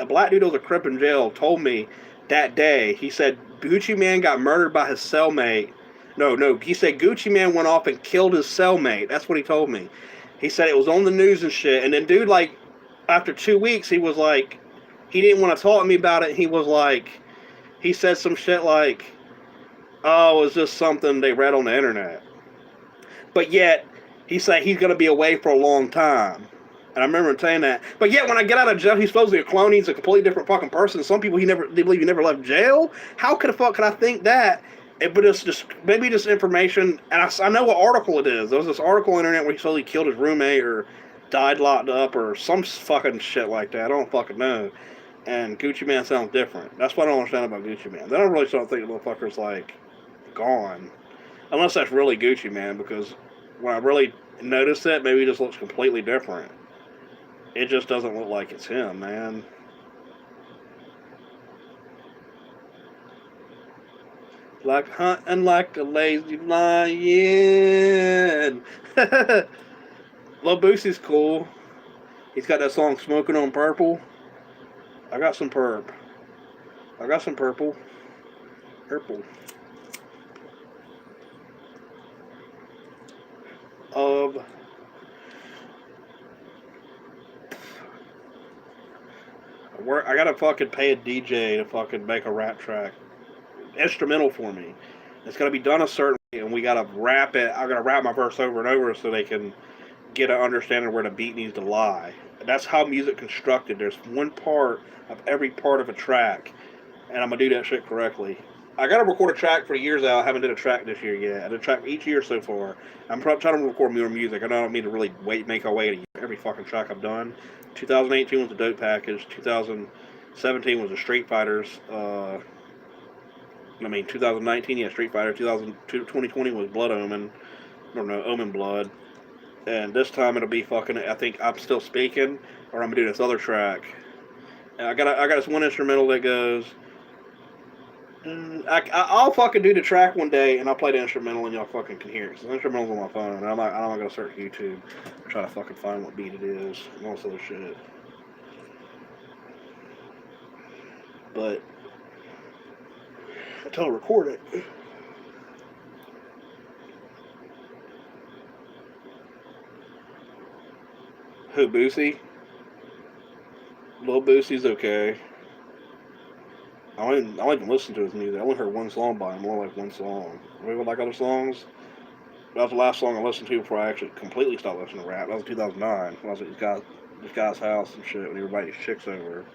black dude who was a Crip in jail told me that day, he said Gucci Mane got murdered by his cellmate. No, he said Gucci Mane went off and killed his cellmate. That's what he told me. He said it was on the news and shit, and then dude, like, after 2 weeks, he was like, he didn't want to talk to me about it. He was like, he said some shit like, oh, it was just something they read on the internet. But yet, he said he's going to be away for a long time. And I remember him saying that. But yet, when I get out of jail, he's supposed to be a clone. He's a completely different fucking person. Some people, they believe he never left jail. How the fuck could I think that? But it's just, maybe just information. And I know what article it is. There was this article on the internet where he slowly killed his roommate or died locked up or some fucking shit like that. I don't fucking know. And Gucci Mane sounds different. That's what I don't understand about Gucci Mane. Then I really start thinking the motherfucker's like gone. Unless that's really Gucci Mane, because when I really notice it, maybe he just looks completely different. It just doesn't look like it's him, man. Like hunting like a lazy lion. Lil Boosie's cool. He's got that song Smoking on Purple. I got some perp. I got some purple. Purple. Of I gotta fucking pay a DJ to fucking make a rap track. Instrumental for me. It's gotta be done a certain way and we gotta rap it. I gotta rap my verse over and over so they can get an understanding where the beat needs to lie. That's how music constructed. There's one part of every part of a track, and I'm gonna do that shit correctly. I gotta record a track for years out. I haven't did a track this year yet. I did a track each year so far. I'm trying to record more music. I don't mean to really make our way to every fucking track I've done. 2018 was the Dope Package. 2017 was the Street Fighters. 2019, yeah, Street Fighter. 2020 was Blood Omen. I don't know, Omen Blood. And this time it'll be fucking. I think I'm still speaking, or I'm gonna do this other track. And I got this one instrumental that goes. I'll fucking do the track one day, and I'll play the instrumental, and y'all fucking can hear it. Cause the instrumental's on my phone, and I'm not gonna search YouTube, and try to fucking find what beat it is, and all this other shit. But until I record it. Who, Boosie? Lil Boosie's okay. I don't even listen to his music. I only heard one song by him, more like one song. Maybe like other songs. That was the last song I listened to before I actually completely stopped listening to rap. That was 2009 when I was at this guy's house and shit when he invited his chicks over.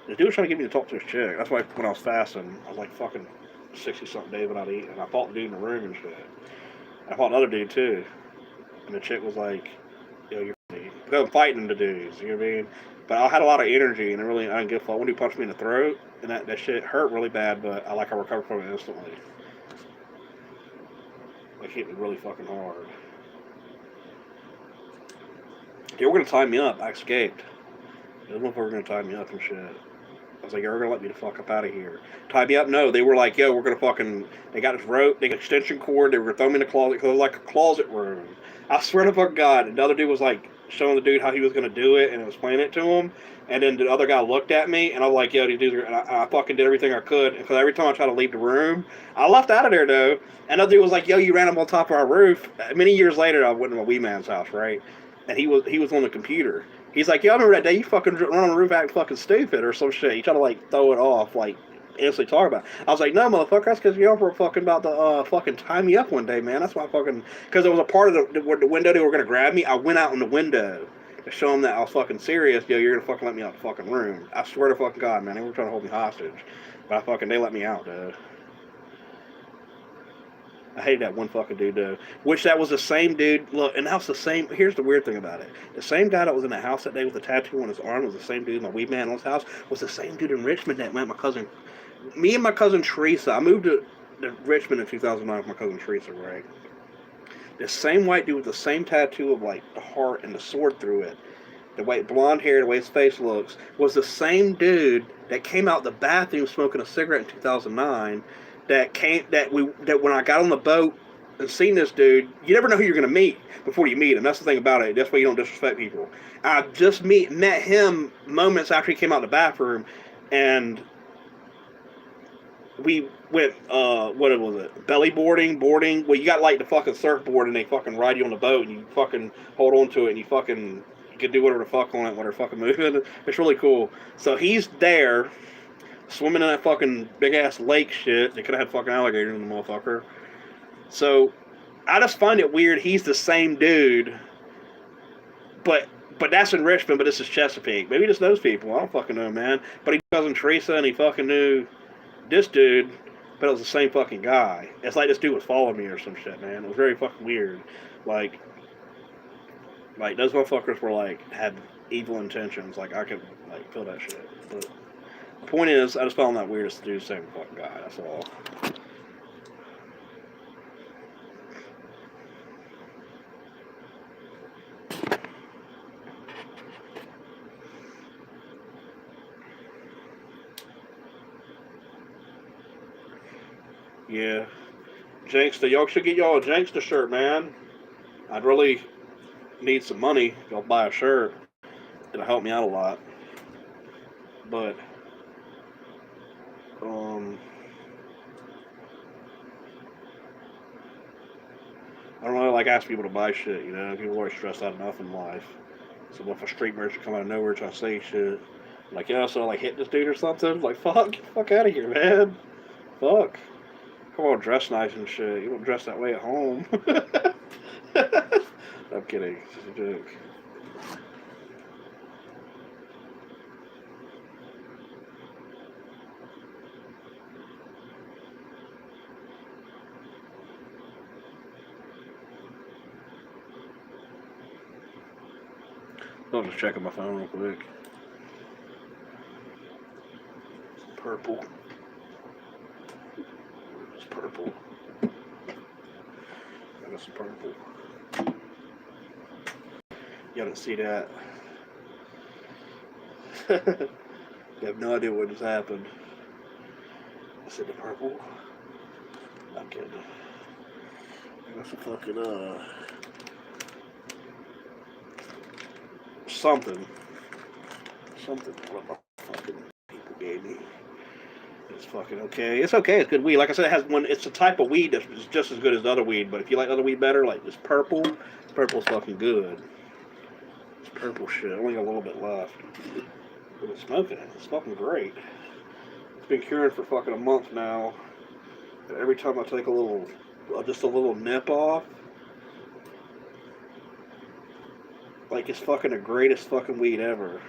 This dude was trying to get me to talk to his chick. That's why when I was fasting, I was like fucking 60 something days without eating. And I fought the dude in the room and shit. I fought another dude too. And the chick was like, yo, you're funny. Because I'm fighting the dudes, you know what I mean? But I had a lot of energy and I didn't give a fuck. One dude punched me in the throat and that shit hurt really bad, but I recovered from it instantly. Like hit me really fucking hard. They were gonna tie me up. I escaped. Those motherfuckers were gonna tie me up and shit. I was like, you're gonna let me the fuck up out of here. Tie me up? No, they were like, yo, we're gonna fucking. They got this rope, they got extension cord. They were gonna throw me in the closet because it was like a closet room. I swear to fuck God. And the other dude was like showing the dude how he was gonna do it and explaining it to him. And then the other guy looked at me and I was like, yo, these dudes are. And I fucking did everything I could because every time I tried to leave the room, I left out of there though. And the other dude was like, yo, you ran up on top of our roof. Many years later, I went to my wee man's house, right? And he was on the computer. He's like, yeah, I remember that day you fucking run on the roof acting fucking stupid or some shit. You try to like throw it off, like instantly talk about it. I was like, no, motherfucker, that's because y'all were fucking about to fucking tie me up one day, man. That's why I fucking, because there was a part of the window they were going to grab me. I went out in the window to show them that I was fucking serious. Yo, you're going to fucking let me out the fucking room. I swear to fucking God, man, they were trying to hold me hostage. But they let me out, dude. I hated that one fucking dude, though. Which that was the same dude. Look, and that was the same. Here's the weird thing about it: the same guy that was in the house that day with the tattoo on his arm was the same dude. My weed man on his house was the same dude in Richmond that met my cousin. Me and my cousin Teresa. I moved to Richmond in 2009 with my cousin Teresa, right? The same white dude with the same tattoo of like the heart and the sword through it, the white blonde hair, the way his face looks, was the same dude that came out the bathroom smoking a cigarette in 2009. That when I got on the boat and seen this dude, you never know who you're gonna meet before you meet him. That's the thing about it. That's why you don't disrespect people. I just met him moments after he came out the bathroom, and we went what was it? Belly boarding. Well, you got like the fucking surfboard, and they fucking ride you on the boat, and you fucking hold on to it, and you can do whatever the fuck on it when they're fucking moving. It's really cool. So he's there swimming in that fucking big ass lake shit. They could have had fucking alligators in the motherfucker. So I just find it weird. He's the same dude, but that's in Richmond. But this is Chesapeake. Maybe he just knows people. I don't fucking know, man. But he cousin Teresa, and he fucking knew this dude. But it was the same fucking guy. It's like this dude was following me or some shit, man. It was very fucking weird. Like those motherfuckers were like had evil intentions. Like I could like feel that shit. But the point is, I just found that weird to do the same fucking guy. That's all. Yeah. Janksta, y'all should get y'all a Janksta shirt, man. I'd really need some money. Y'all buy a shirt. It'll help me out a lot. But, um, I don't really like asking people to buy shit, you know? People are always stressed out enough in life. So if a street merchant come out of nowhere trying to say shit, like, yeah, so like hit this dude or something, like, fuck, get the fuck out of here, man. Fuck. Come on, dress nice and shit. You don't dress that way at home. I'm kidding. It's just a joke. I'm just checking my phone real quick. Purple. It's purple. I got some purple. You didn't see that. You have no idea what just happened. I said the purple. I'm kidding. I got some fucking something. Something what the fucking people gave me. It's fucking okay. It's okay. It's good weed. Like I said, it has one. It's a type of weed that's just as good as the other weed. But if you like other weed better, like this purple, purple's fucking good. It's purple shit. I only got a little bit left. But it's smoking it. It's fucking great. It's been curing for fucking a month now. And every time I take a little, just a little nip off, like it's fucking the greatest fucking weed ever.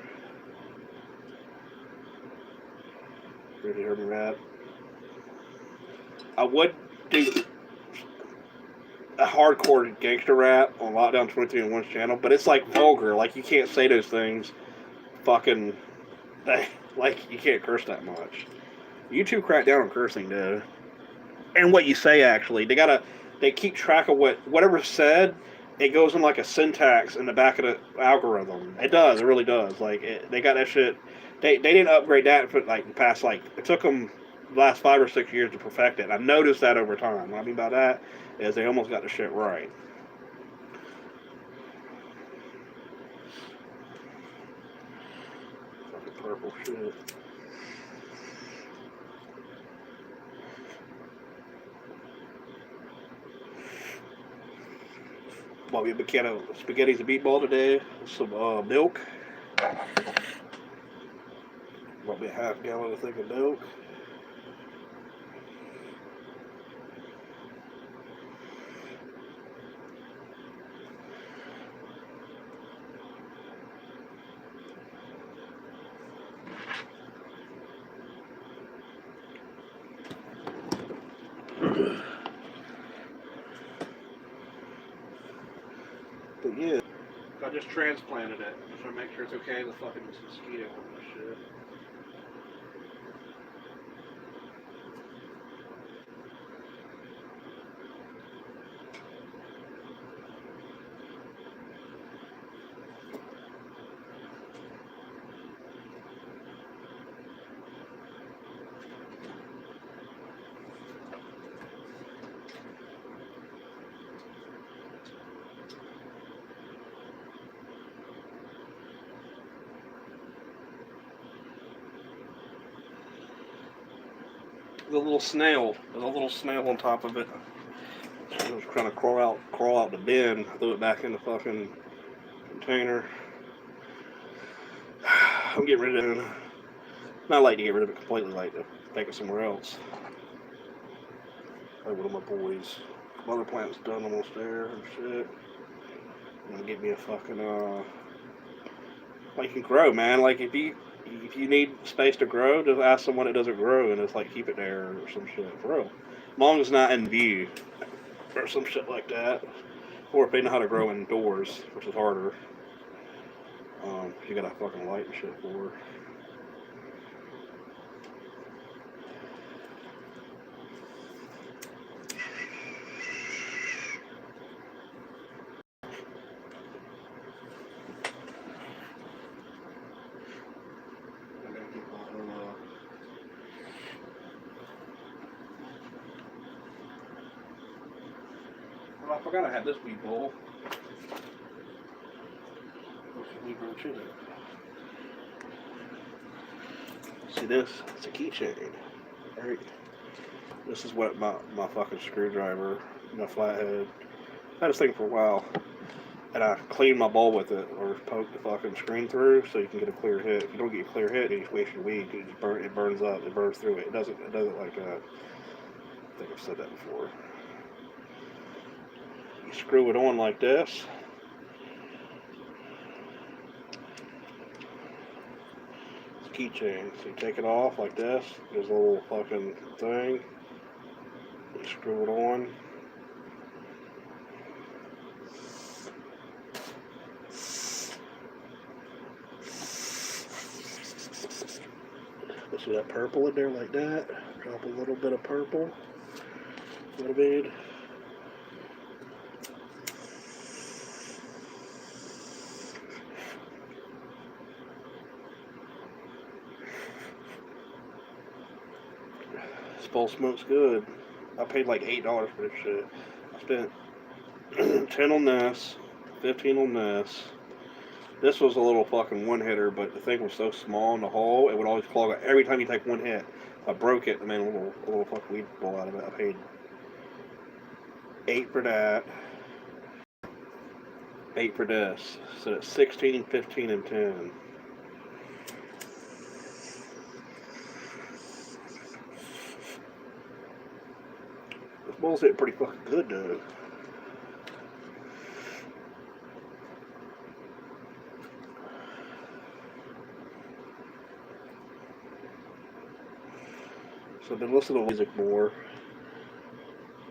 You heard me rap? I would do a hardcore gangster rap on Lockdown 23-1's channel, but it's like vulgar. Like you can't say those things. Fucking, like you can't curse that much. YouTube crack down on cursing, though, and what you say. Actually, they keep track of whatever's said. It goes in like a syntax in the back of the algorithm. It does. It really does. Like they got that shit. They didn't upgrade that for like the past like it took them the last 5 or 6 years to perfect it. I noticed that over time. What I mean by that is they almost got the shit right. Fucking purple shit. Bought me a can of spaghetti's a meatball today. Some milk. Bought me a half gallon of thing of milk. But yeah, I just transplanted it. Just to make sure it's okay. The fucking mosquito and this shit. The little snail. There's a little snail on top of it. It was trying to crawl out the bin. I threw it back in the fucking container. I'm getting rid of it. Not like to get rid of it completely, like to take it somewhere else. Like one of my boys. Mother plant's done almost there and shit. I'm gonna get me a fucking like you can grow, man. Like if you need space to grow, just ask someone that doesn't grow and it's like keep it there or some shit for real. As long as it's not in view or some shit like that. Or if they know how to grow indoors, which is harder. You gotta fucking light and shit for. I forgot I had this weed bowl. See this? It's a keychain. Right? This is what my fucking screwdriver, my flathead. I had this thing for a while. And I cleaned my bowl with it, or poke the fucking screen through, so you can get a clear hit. If you don't get a clear hit, you just waste your weed. It burns up. It burns through it. It doesn't like I think I've said that before. You screw it on like this. It's a keychain. So you take it off like this. There's a little fucking thing. You screw it on. See that purple in there like that? Drop a little bit of purple. What I mean? This bowl smokes good. I paid like $8 for this shit. I spent 10 on this, 15 on this. This was a little fucking one-hitter, but the thing was so small in the hole, it would always clog up every time you take one hit. If I broke it, I made a little fucking weed bowl out of it. I paid 8 for that, 8 for this. So it's 16, 15, and 10. This bowl's hitting pretty fucking good, though. So I've been listening to music more.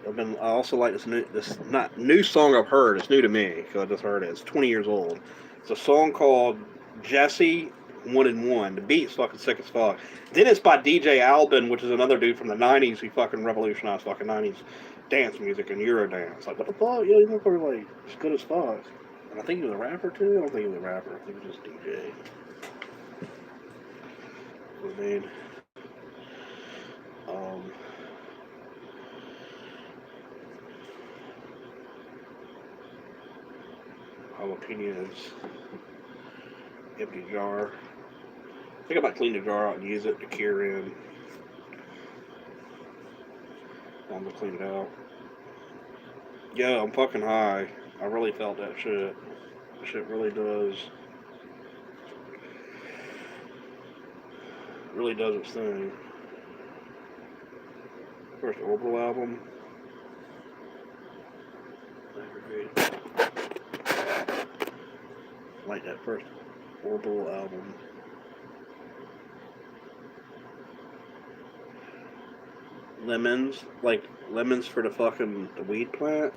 I also like this not new song I've heard. It's new to me because I just heard it. It's 20 years old. It's a song called Jesse 1 and 1. The beat's fucking sick as fuck. Then it's by DJ Albin, which is another dude from the 90s who fucking revolutionized fucking 90s dance music and Eurodance. Like, what the fuck? Yeah, he's probably like, it's good as fuck. And I think he was a rapper too. I don't think he was a rapper. I think he was just DJ. I mean, jalapenos, empty jar. I think I might clean the jar out and use it to cure in. I'm gonna clean it out. Yeah, I'm fucking high. I really felt that shit. That shit really does. Really does its thing. First Orbital album. Like that first Orbital album. Lemons, like lemons for the fucking the weed plant.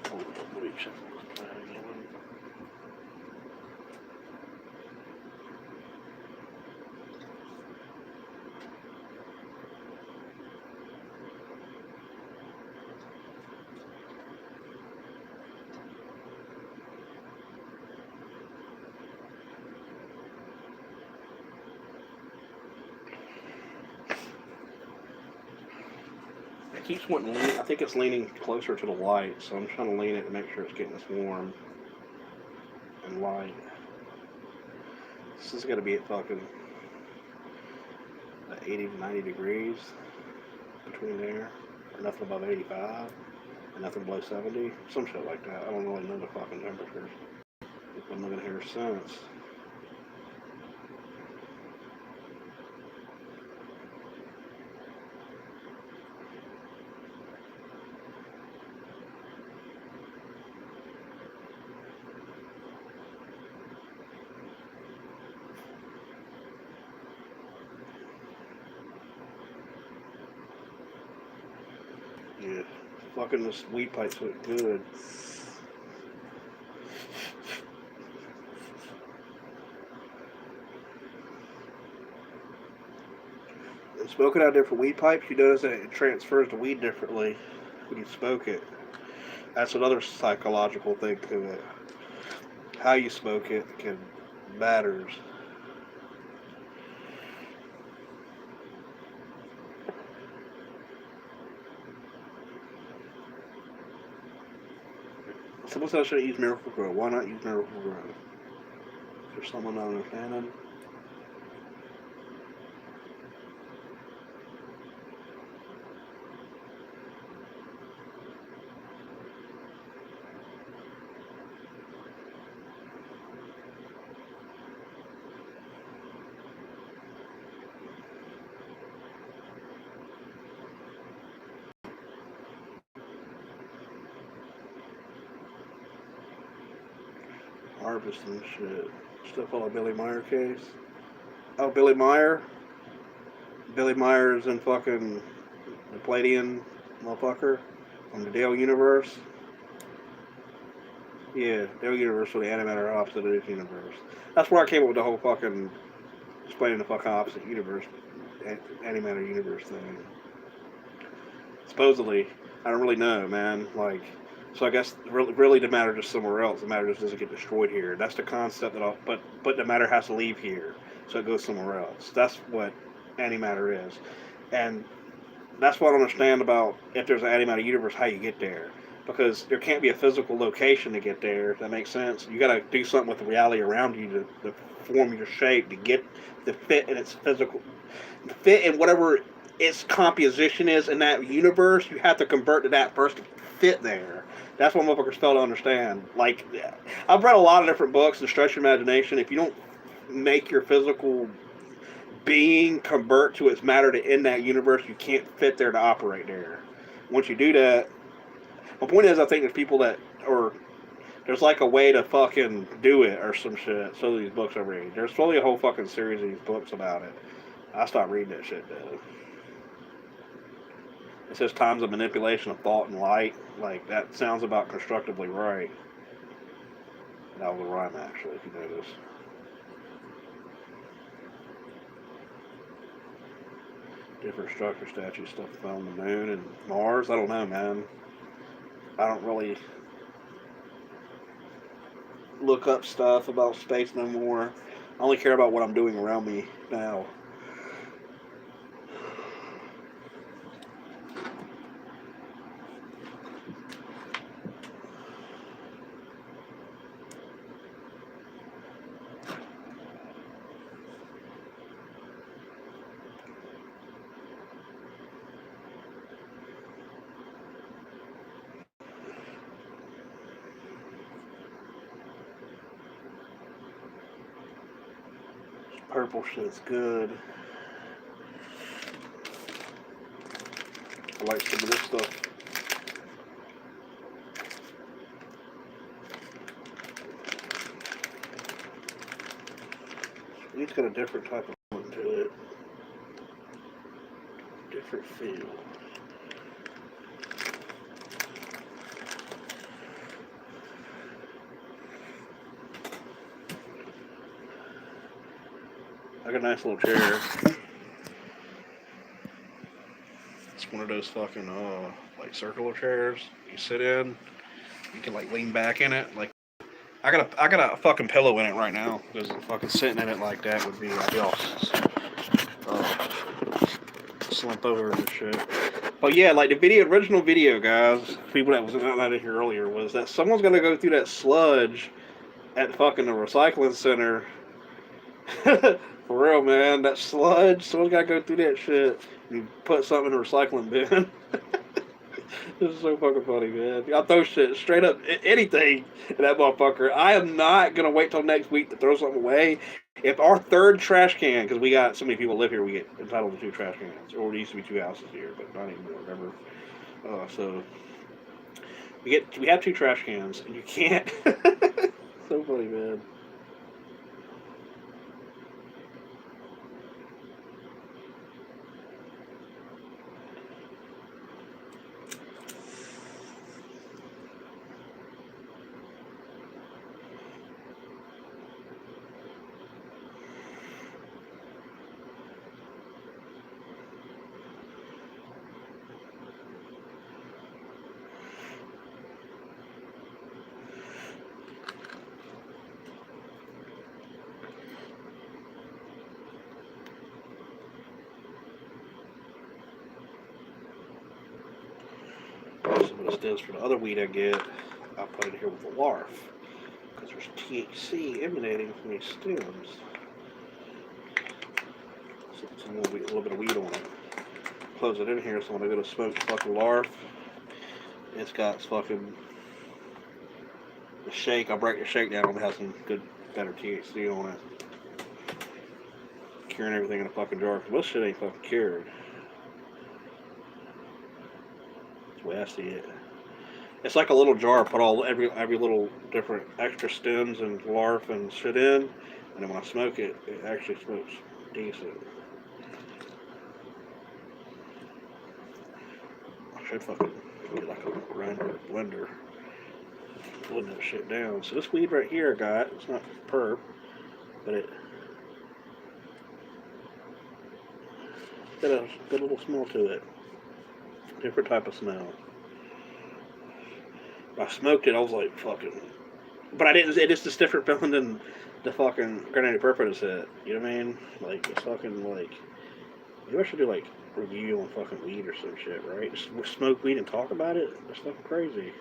Oh, let me check this plant again. It keeps wanting to lean. I think it's leaning closer to the light, so I'm trying to lean it to make sure it's getting us warm and light. This is going to be at fucking 80 to 90 degrees between there, or nothing above 85, and nothing below 70, some shit like that. I don't really know the fucking temperatures. I've been looking here since. Yeah, fucking this weed pipe's look good. And smoking out different weed pipes, you notice that it transfers the weed differently when you smoke it. That's another psychological thing to it. How you smoke it matters. Someone said I should use Miracle Grow. Why not use Miracle Grow? Is there someone not understanding? Harvesting shit. Stuff on a Billy Meyer case. Oh, Billy Meyer? Billy Meyer is in fucking the Palladian motherfucker from the Dale universe. Yeah, Dale universe for the animator opposite of this universe. That's where I came up with the whole fucking explaining the fucking opposite universe, animator universe thing. Supposedly, I don't really know, man. Like, so I guess really the matter just somewhere else. The matter just doesn't get destroyed here. That's the concept that but the matter has to leave here, so it goes somewhere else. That's what antimatter is, and that's what I don't understand about if there's an antimatter universe, how you get there. Because there can't be a physical location to get there. If that makes sense. You got to do something with the reality around you to form your shape to get the fit in its physical fit in whatever its composition is in that universe. You have to convert to that first to fit there. That's what motherfuckers fail to understand. Like, I've read a lot of different books and stretch your imagination. If you don't make your physical being convert to its matter to in that universe, you can't fit there to operate there. Once you do that, my point is, I think there's people that, or there's like a way to fucking do it or some shit. So these books I read, there's probably a whole fucking series of these books about it. I stopped reading that shit though. It says times of manipulation of thought and light. Like, that sounds about constructively right. That was a rhyme actually, if you notice. Different structure, statue stuff found on the moon and Mars. I don't know, man. I don't really look up stuff about space no more. I only care about what I'm doing around me now. Purple shit's good. I like some of this stuff. It's got a different type of look to it. Different feel. I got a nice little chair. It's one of those fucking like circular chairs you sit in. You can like lean back in it. Like, I got a fucking pillow in it right now because fucking sitting in it like that would be ideal. Slump over and shit. But yeah, like the original video, guys. People that was not in here earlier was that someone's gonna go through that sludge at fucking the recycling center. For real, man, that sludge, someone's gotta go through that shit. You put something in the recycling bin. This is so fucking funny, man. I'll throw shit straight up, anything in that motherfucker. I am not gonna wait till next week to throw something away. If our third trash can, because we got so many people live here, we get entitled to 2 trash cans. Or there used to be 2 houses here, but not anymore, remember? So we have 2 trash cans, and you can't. So funny, man. What it does for the other weed I get. I'll put it here with the larf because there's THC emanating from these stems. So it's a little bit of weed on it. Close it in here so when I go to smoke the fucking larf, it's got fucking the shake. I'll break the shake down and have some good, better THC on it. Curing everything in a fucking jar. Most shit ain't fucking cured. That's the way I see it. It's like a little jar. Put every little different extra stems and larf and shit in, and then when I smoke it, it actually smokes decent. I should fucking get like a grinder blender, blend that shit down. So this weed right here I got, it's not perp, but it got a good little smell to it. Different type of smell. When I smoked it, I was like, fucking. But I didn't. It's just different feeling than the fucking grenade purple is it. You know what I mean? Like, it's fucking like. Maybe I should do like review on fucking weed or some shit, right? Just smoke weed and talk about it. That's fucking crazy.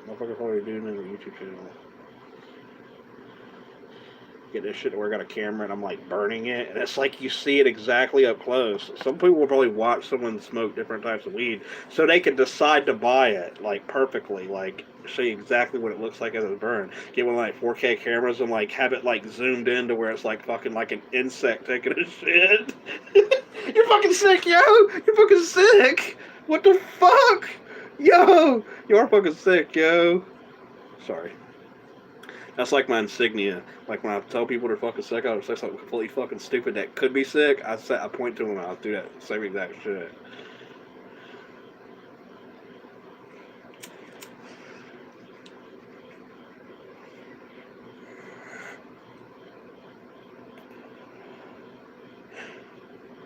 Motherfucker probably doing it on a YouTube channel. Get this shit where I got a camera and I'm like burning it, and it's like you see it exactly up close. Some people will probably watch someone smoke different types of weed so they can decide to buy it like perfectly, like show you exactly what it looks like as it's burned. Get one of like 4K cameras and like have it like zoomed in to where it's like fucking like an insect taking a shit. You're fucking sick, yo! You're fucking sick! What the fuck? Yo! You are fucking sick, yo. Sorry. That's like my insignia. Like when I tell people they're fucking sick, I say something completely fucking stupid that could be sick. I point to them and I'll do that same exact shit.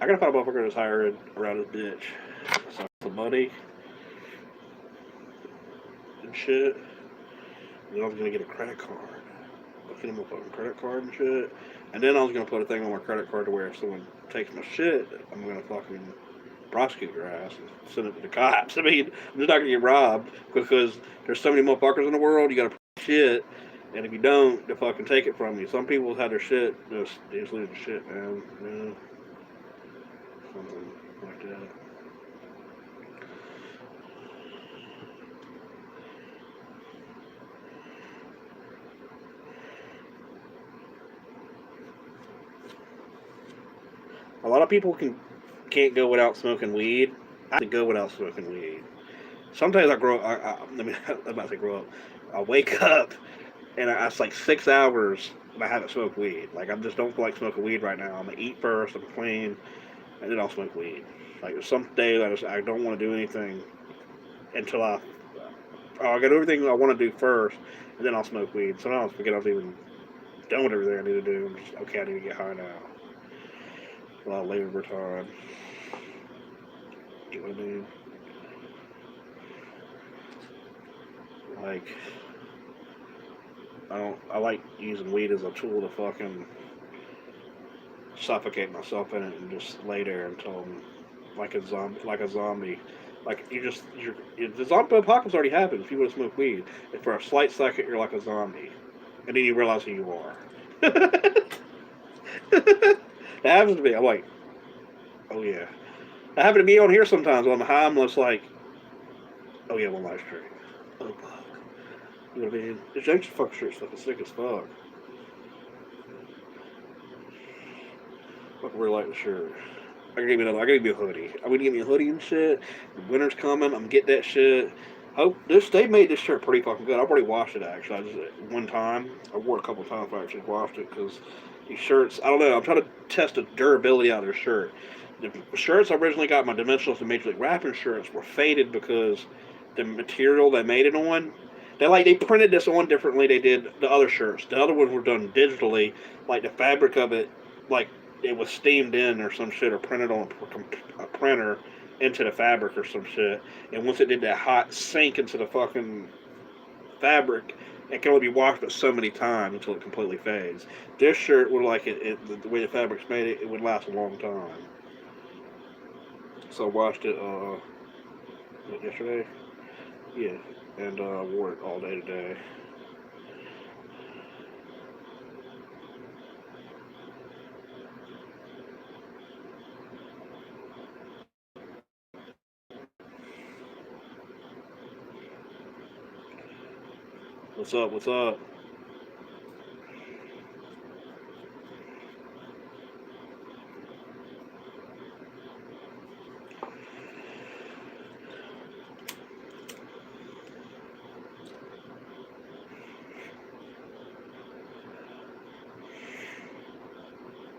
I gotta find a motherfucker that's hiring around this bitch. So the money and shit. And then I was gonna get a credit card. Get him a fucking credit card and shit. And then I was gonna put a thing on my credit card to where if someone takes my shit, I'm gonna fucking prosecute your ass and send it to the cops. I mean, I'm just not gonna get robbed because there's so many motherfuckers in the world. You gotta put shit, and if you don't, they fucking take it from you. Some people have their shit they just lose their shit, man. Yeah. Something like that. A lot of people can't go without smoking weed. I have to go without smoking weed. Sometimes I grow. I'm about to say grow up. I wake up and it's like 6 hours and I haven't smoked weed. Like I just don't feel like smoking weed right now. I'm gonna eat first. I'm clean, and then I'll smoke weed. Like there's some days I don't want to do anything until I got everything I want to do first, and then I'll smoke weed. Sometimes I forget I've even done with everything I need to do. I'm just, okay, I need to get high now. A lot of labor time. You know what I mean? Like, I like using weed as a tool to fucking suffocate myself in it and just lay there until I'm like a zombie. Like, the zombie apocalypse already happens if you want to smoke weed. And for a slight second, you're like a zombie. And then you realize who you are. That happens to me. I'm like, oh yeah. That happened to me on here sometimes. When I'm high, I'm just like, oh yeah, one last drink. Oh fuck. You know what I mean? This extra fuck shirt's fucking sick as fuck. Fucking really like the shirt. I gotta give me a hoodie. I'm gonna get me a hoodie and shit. The winter's coming. I'm getting that shit. They made this shirt pretty fucking good. I've already washed it actually. I just one time. I wore it a couple of times before I actually washed it because these shirts. I don't know. I'm trying to test the durability out of their shirt. The shirts I originally got, my Dimensionals and Major League Rapping shirts, were faded because the material they made it on. They printed this on differently. They did the other shirts. The other ones were done digitally. Like the fabric of it, like it was steamed in or some shit, or printed on a printer into the fabric or some shit. And once it did that hot sink into the fucking fabric, it can only be washed but so many times until it completely fades. This shirt would the way the fabric's made it would last a long time. So I washed it yesterday. Yeah, and wore it all day today. What's up? What's up?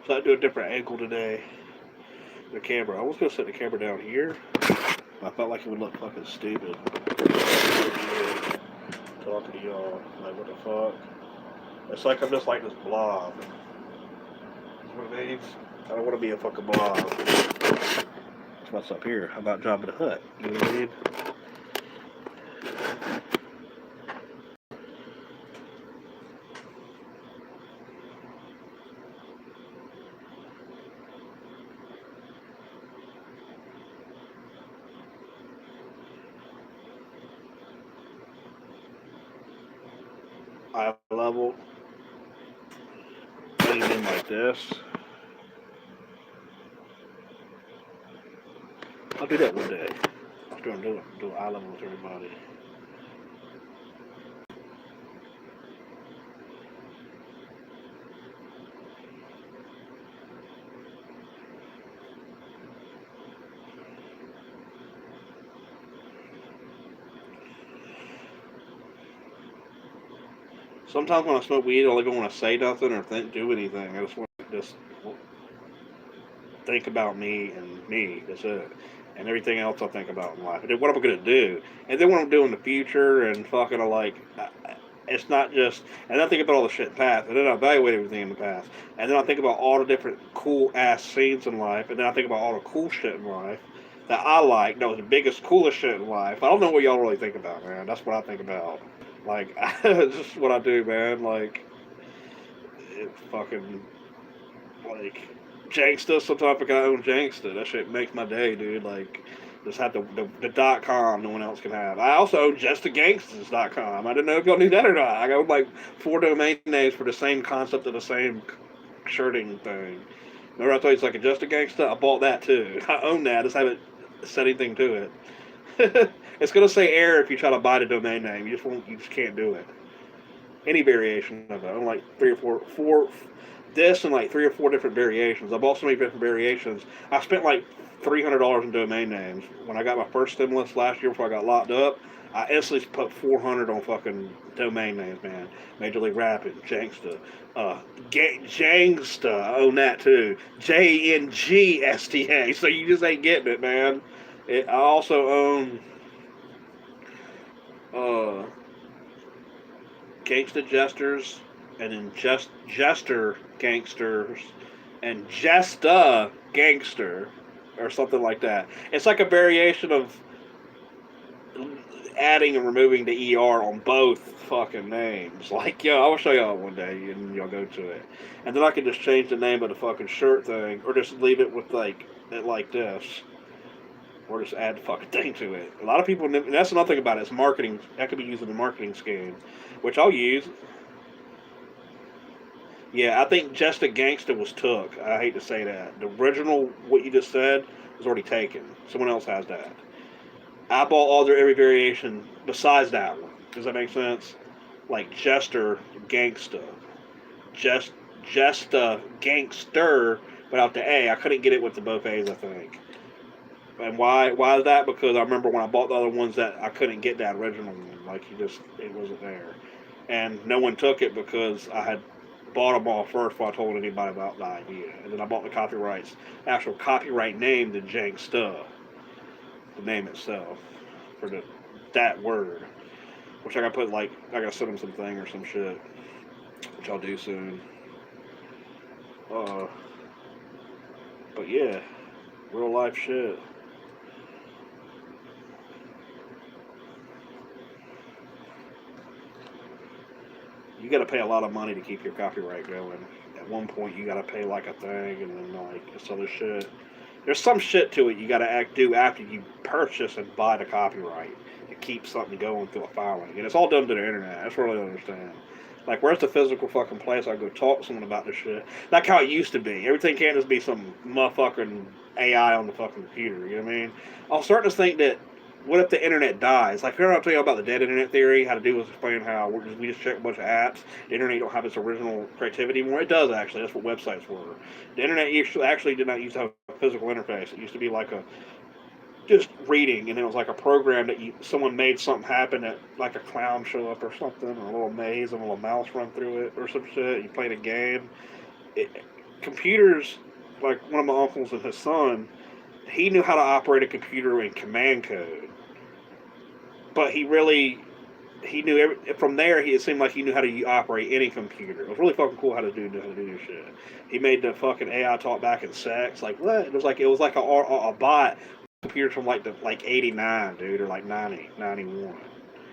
So I do a different angle today. The camera. I was gonna set the camera down here. I felt like it would look fucking stupid. Talking to y'all. Like, what the fuck? It's like I'm just like this blob. You know what I mean? I don't want to be a fucking blob. That's what's up here. How about Jabba the Hutt? You know what I mean? Eye level. Anything like this. I'll do that one day. I'm going to do eye level with everybody. Sometimes when I smoke weed, I don't even want to say nothing or do anything. I just want to just think about me and me. That's it. And everything else I think about in life. And then what am I going to do? And then what I'm doing in the future and fucking like, it's not just, and then I think about all the shit in the past. And then I evaluate everything in the past. And then I think about all the different cool ass scenes in life. And then I think about all the cool shit in life that I like. That was the biggest, coolest shit in life. I don't know what y'all really think about, man. That's what I think about. Like, it's just what I do, man. Like, it's fucking like Janksta. Sometimes I gotta own Janksta. That shit makes my day, dude. Like, just have the .com no one else can have. I also own justthegangsters.com. I didn't know if y'all knew that or not. I own like 4 domain names for the same concept of the same shirting thing. Remember I told you it's like a Just a Gangsta? I bought that too. I own that. I just haven't said anything to it. It's gonna say error if you try to buy the domain name. You just won't. You just can't do it. Any variation of it. I'm like three or four this and like 3 or 4 different variations. I bought so many different variations. I spent like $300 in domain names when I got my first stimulus last year before I got locked up. I instantly put 400 on fucking domain names, man. Major League Rapping, Jangsta, Jangsta. I own that too. JNGSTA. So you just ain't getting it, man. I also own uh, Gangsta Jesters, and then Jester Gangsters, and Jesta Gangster, or something like that. It's like a variation of adding and removing the ER on both fucking names. Like, yo, I will show y'all one day, and y'all go to it. And then I can just change the name of the fucking shirt thing, or just leave it with, like, it like this. Or just add the fucking thing to it. A lot of people, and that's another thing about it, it's marketing. That could be used in a marketing scheme, which I'll use. Yeah, I think Just a Gangster was took. I hate to say that. The original, what you just said, was already taken. Someone else has that. I bought all their every variation besides that one. Does that make sense? Like Jester Gangsta. Just Jesta Gangster without the A. I couldn't get it with the both A's, I think. And why is that? Because I remember when I bought the other ones that I couldn't get that original one. Like, it wasn't there. And no one took it because I had bought them all first before I told anybody about the idea. And then I bought the copyrights, actual copyright name, the Janksta, the name itself, for that word. Which I gotta put, like, I gotta send them some thing or some shit, which I'll do soon. Uh, but yeah, real life shit. You got to pay a lot of money to keep your copyright going. At one point, you got to pay like a thing, and then like this other shit. There's some shit to it you got to do after you purchase and buy the copyright to keep something going through a filing. And it's all done to the internet. That's what I don't understand. Like, where's the physical fucking place I go talk to someone about this shit? Like how it used to be. Everything can't just be some motherfucking AI on the fucking computer. You know what I mean? I'm starting to think that, what if the internet dies? Like, remember I told you about the dead internet theory? How to do was explain how we just check a bunch of apps. The internet don't have its original creativity anymore. It does, actually. That's what websites were. The internet actually did not used to have a physical interface. It used to be like a just reading, and it was like a program that someone made something happen, that like a clown show up or something, or a little maze and a little mouse run through it or some shit. You played a game. Computers, like one of my uncles and his son, he knew how to operate a computer in command code, but he knew from there. It seemed like he knew how to operate any computer. It was really fucking cool how to do this shit. He made the fucking AI talk back in sex. Like what? It was like a bot. Computers from like 89, dude, or like 90, 91.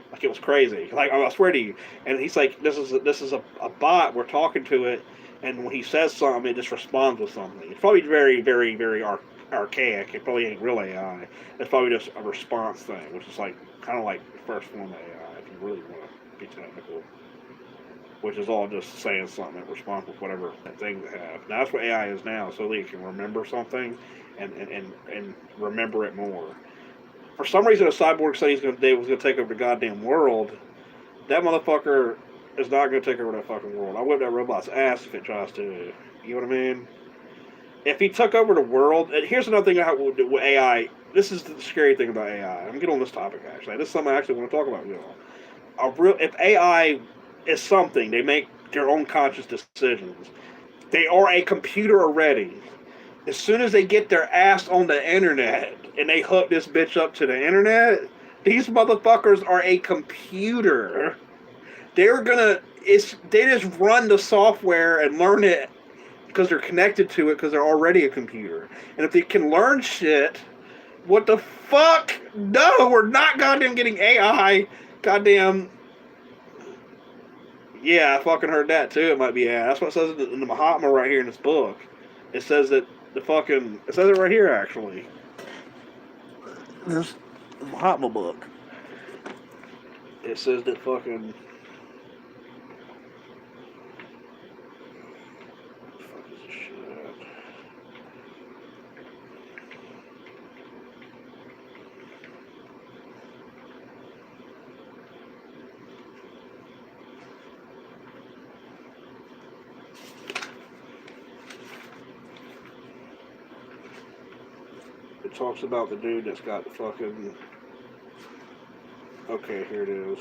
Like it was crazy. Like I swear to you. And he's like, this is a bot. We're talking to it, and when he says something, it just responds with something. It's probably very, very, very archaic. It probably ain't real AI. It's probably just a response thing, which is like kind of like the first form of AI, if you really want to be technical. Which is all just saying something that responds with whatever thing they have. Now that's what AI is now, so that you can remember something and remember it more. For some reason, a cyborg said was going to take over the goddamn world. That motherfucker is not going to take over that fucking world. I whip that robot's ass if it tries to. You know what I mean? If he took over the world, and here's another thing with AI. This is the scary thing about AI. I'm getting on this topic actually. This is something I actually want to talk about with y'all. If AI is something, they make their own conscious decisions. They are a computer already. As soon as they get their ass on the internet and they hook this bitch up to the internet, these motherfuckers are a computer. They're gonna, they just run the software and learn it because they're connected to it because they're already a computer. And if they can learn shit, what the fuck? No, we're not goddamn getting AI. Goddamn. Yeah, I fucking heard that too. It might be AI. That's what it says in the Mahatma right here in this book. It says that it says it right here actually. This Mahatma book. It says that fucking. What the fuck is this shit at? It talks about the dude that's got the fucking. Okay, here it is.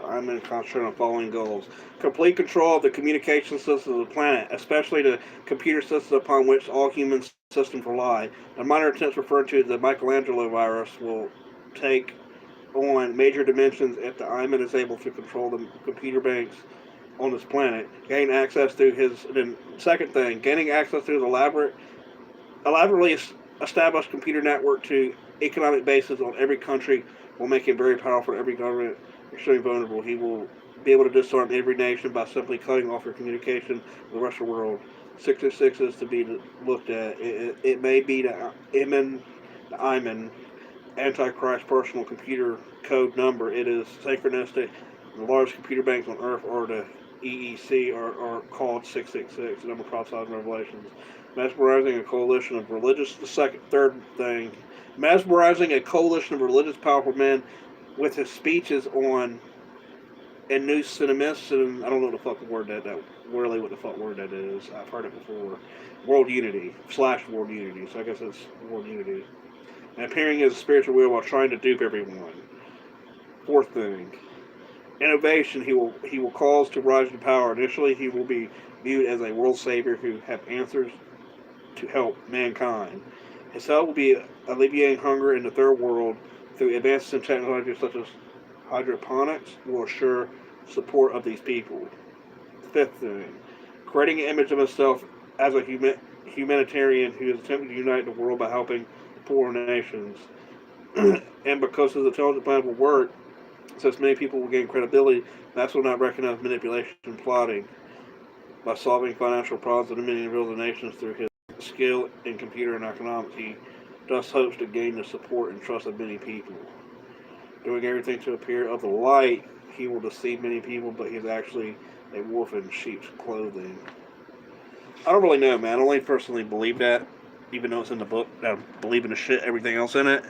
I'm in concentrate on following goals. Complete control of the communication systems of the planet, especially the computer systems upon which all human systems rely. The minor attempts referred to the Michelangelo virus will take on major dimensions if the Iman is able to control the computer banks on this planet. Gain access to his. Then, second thing, gaining access to his elaborately established computer network to economic bases on every country will make him very powerful. Every government extremely vulnerable. He will be able to disarm every nation by simply cutting off your communication with the rest of the world. 666 is to be looked at. It may be the Iman Antichrist personal computer code number. It is synchronistic. The largest computer banks on Earth are the EEC are called 666. The number prophesied in Revelations. Mesmerizing a coalition of religious. Third thing, mesmerizing a coalition of religious powerful men with his speeches on and new cinemas, and I don't know what the fuck word that really what the fuck word that is. I've heard it before. World unity / world unity. So I guess it's world unity. And appearing as a spiritual will while trying to dupe everyone. Fourth thing, innovation. He will cause to rise to power. Initially, he will be viewed as a world savior who have answers to help mankind. His help will be alleviating hunger in the third world through advances in technology such as hydroponics will assure support of these people. Fifth thing, creating an image of himself as a humanitarian who is attempting to unite the world by helping poor nations. And because his intelligent plan will work, since many people will gain credibility, that's will not recognize manipulation and plotting by solving financial problems of the many of the nations through his skill in computer and economics. He thus hopes to gain the support and trust of many people. Doing everything to appear of the light, he will deceive many people, but he's actually a wolf in sheep's clothing. I don't really know, man. I only personally believe that, even though it's in the book. I believe in the shit, everything else in it.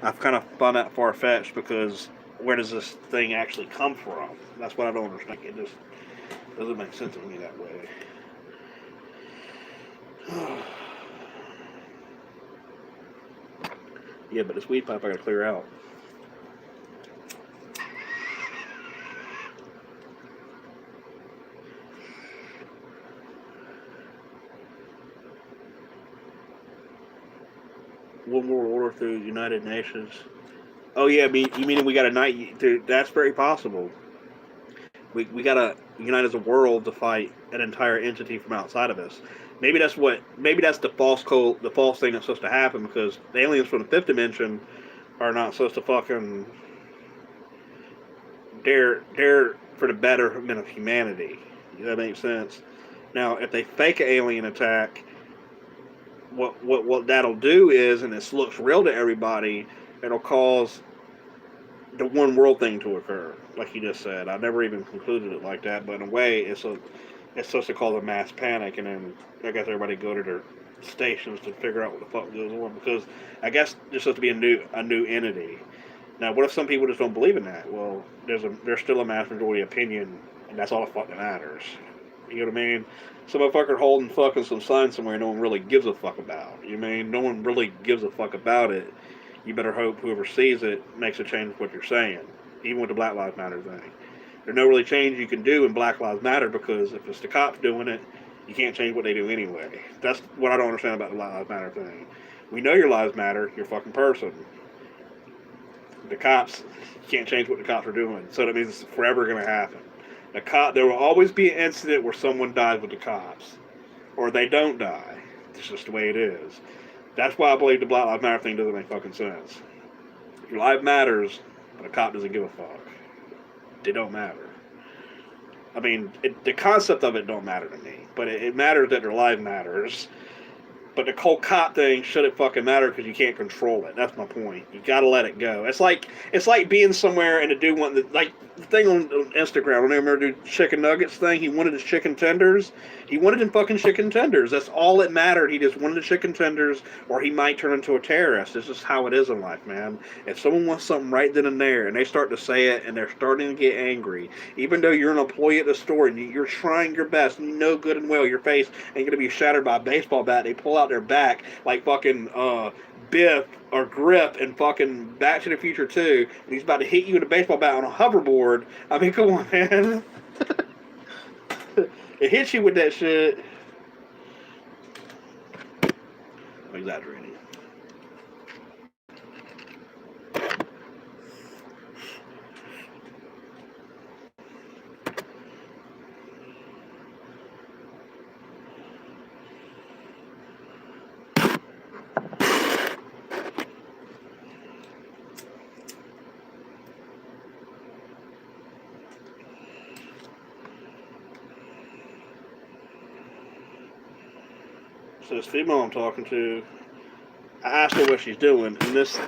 I've kind of found that far fetched because where does this thing actually come from? That's what I don't understand. It just doesn't make sense to me that way. Yeah, but this weed pipe I gotta clear out. One world order through United Nations. Oh yeah, you mean we got to unite? Dude, that's very possible. We gotta unite as a world to fight an entire entity from outside of us. Maybe that's the the false thing that's supposed to happen because the aliens from the fifth dimension are not supposed to fucking dare for the betterment of humanity. That makes sense. Now, if they fake an alien attack, what that'll do is, and this looks real to everybody, it'll cause the one world thing to occur, like you just said. I never even concluded it like that, but in a way, it's supposed to cause a mass panic, and then I guess everybody go to their stations to figure out what the fuck goes on because I guess there's supposed to be a new entity. Now, what if some people just don't believe in that? Well, there's still a mass majority opinion, and that's all that fucking matters. You know what I mean? Some motherfucker holding fucking some sign somewhere no one really gives a fuck about. You know what I mean? No one really gives a fuck about it. You better hope whoever sees it makes a change with what you're saying, even with the Black Lives Matter thing. There's no really change you can do in Black Lives Matter because if it's the cops doing it, you can't change what they do anyway. That's what I don't understand about the Black Lives Matter thing. We know your lives matter. You're a fucking person. The cops, you can't change what the cops are doing. So that means it's forever going to happen. There will always be an incident where someone dies with the cops. Or they don't die. It's just the way it is. That's why I believe the Black Lives Matter thing doesn't make fucking sense. Your life matters, but a cop doesn't give a fuck. They don't matter. I mean, the concept of it don't matter to me. But it matters that their life matters. But the whole cop thing shouldn't fucking matter because you can't control it. That's my point. You gotta let it go. It's like being somewhere and a dude wanted like the thing on Instagram. I remember the chicken nuggets thing. He wanted his chicken tenders. He wanted him fucking chicken tenders. That's all that mattered. He just wanted the chicken tenders, or he might turn into a terrorist. This is how it is in life, man. If someone wants something right then and there, and they start to say it, and they're starting to get angry, even though you're an employee at the store and you're trying your best, and you know good and well your face ain't gonna be shattered by a baseball bat, they pull out their back like fucking Biff or Grip and fucking Back to the Future 2, and he's about to hit you with a baseball bat on a hoverboard. I mean, come on, man. It hits you with that shit. I'm exaggerating. So this female I'm talking to, I asked her what she's doing, and this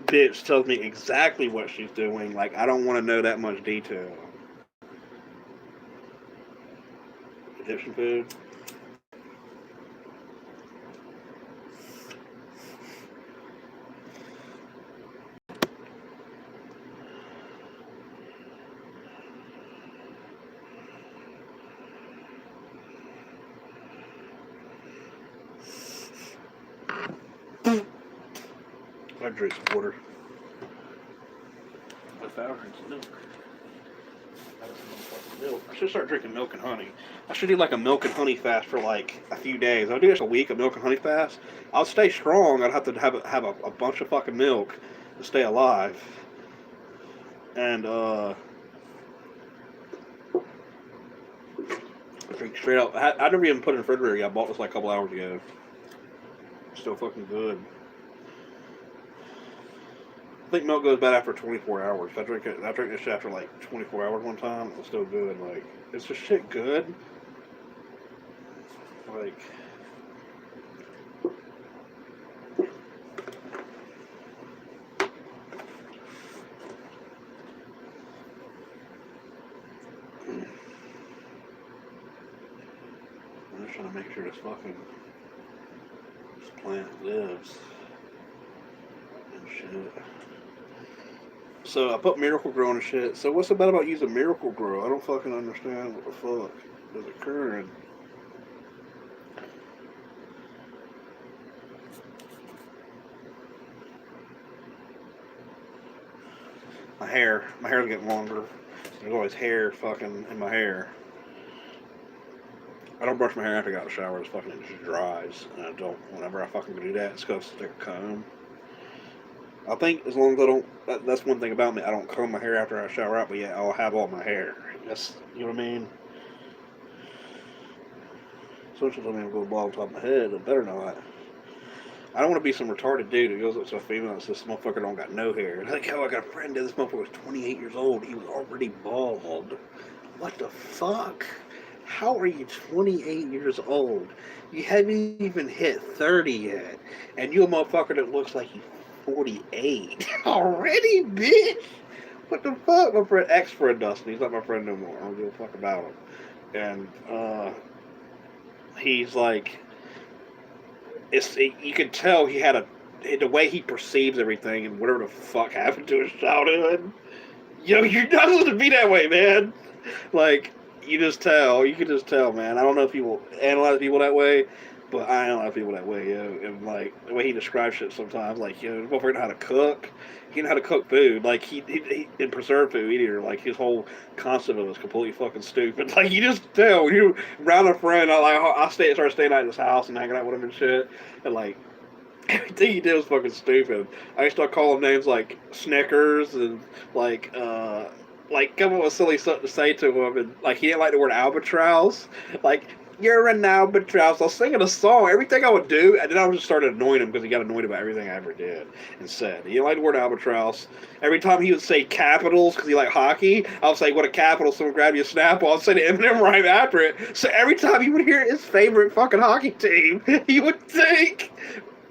bitch tells me exactly what she's doing. Like, I don't want to know that much detail. Egyptian food. I drink some water. If I drink some milk. I should start drinking milk and honey. I should do like a milk and honey fast for like a few days. I'll do just a week of milk and honey fast. I'll stay strong. I'd have to have a bunch of fucking milk to stay alive. And drink straight up. I never even put it in the refrigerator yet. I bought this like a couple hours ago. Still fucking good. I think milk goes bad after 24 hours. I drink this shit after like 24 hours one time. It's still good. Like, is this shit good? Like, make sure this plant lives and shit. So I put Miracle Grow on the shit. So what's the bad about using Miracle Grow? I don't fucking understand what the fuck is occurring. My hair's getting longer. There's always hair fucking in my hair. I don't brush my hair after I got out of the shower. It just dries. And I don't, whenever I fucking do that, it's because I take a comb. I think as long as I don't, that's one thing about me, I don't comb my hair after I shower out, but yeah, I'll have all my hair. That's, you know what I mean? Especially when I'm going to go bald on top of my head, I better not. I don't want to be some retarded dude who goes up to a female and says, this motherfucker don't got no hair. Like, oh, I got a friend that this motherfucker was 28 years old. He was already bald. What the fuck? How are you 28 years old? You haven't even hit 30 yet. And you a motherfucker that looks like you 48. Already, bitch? What the fuck? My friend, ex-friend Dustin, he's not my friend no more. I don't give a fuck about him. And, he's like, you could tell he had the way he perceives everything and whatever the fuck happened to his childhood. Yo, you're not supposed to be that way, man. Like, you can just tell, man. I don't know if people analyze people that way, but I analyze people that way, yo. And like the way he describes shit sometimes, like, yo, this motherfucker know how to cook. He know how to cook food. Like he and preserve food either. Like his whole concept of it is completely fucking stupid. Like you just tell when you around a friend. I started staying at his house and hanging out with him and shit, and like everything he did was fucking stupid. I used to start calling him names like Snickers and like come up with silly stuff to say to him, and like he didn't like the word albatross. Like, you're an albatross. I was singing a song, everything I would do, and then I just started annoying him because he got annoyed about everything I ever did and said. He didn't like the word albatross. Every time he would say capitals because he liked hockey, I would say, what a capital, someone grab you a Snapple. I'd say the Eminem right after it. So every time he would hear his favorite fucking hockey team, he would think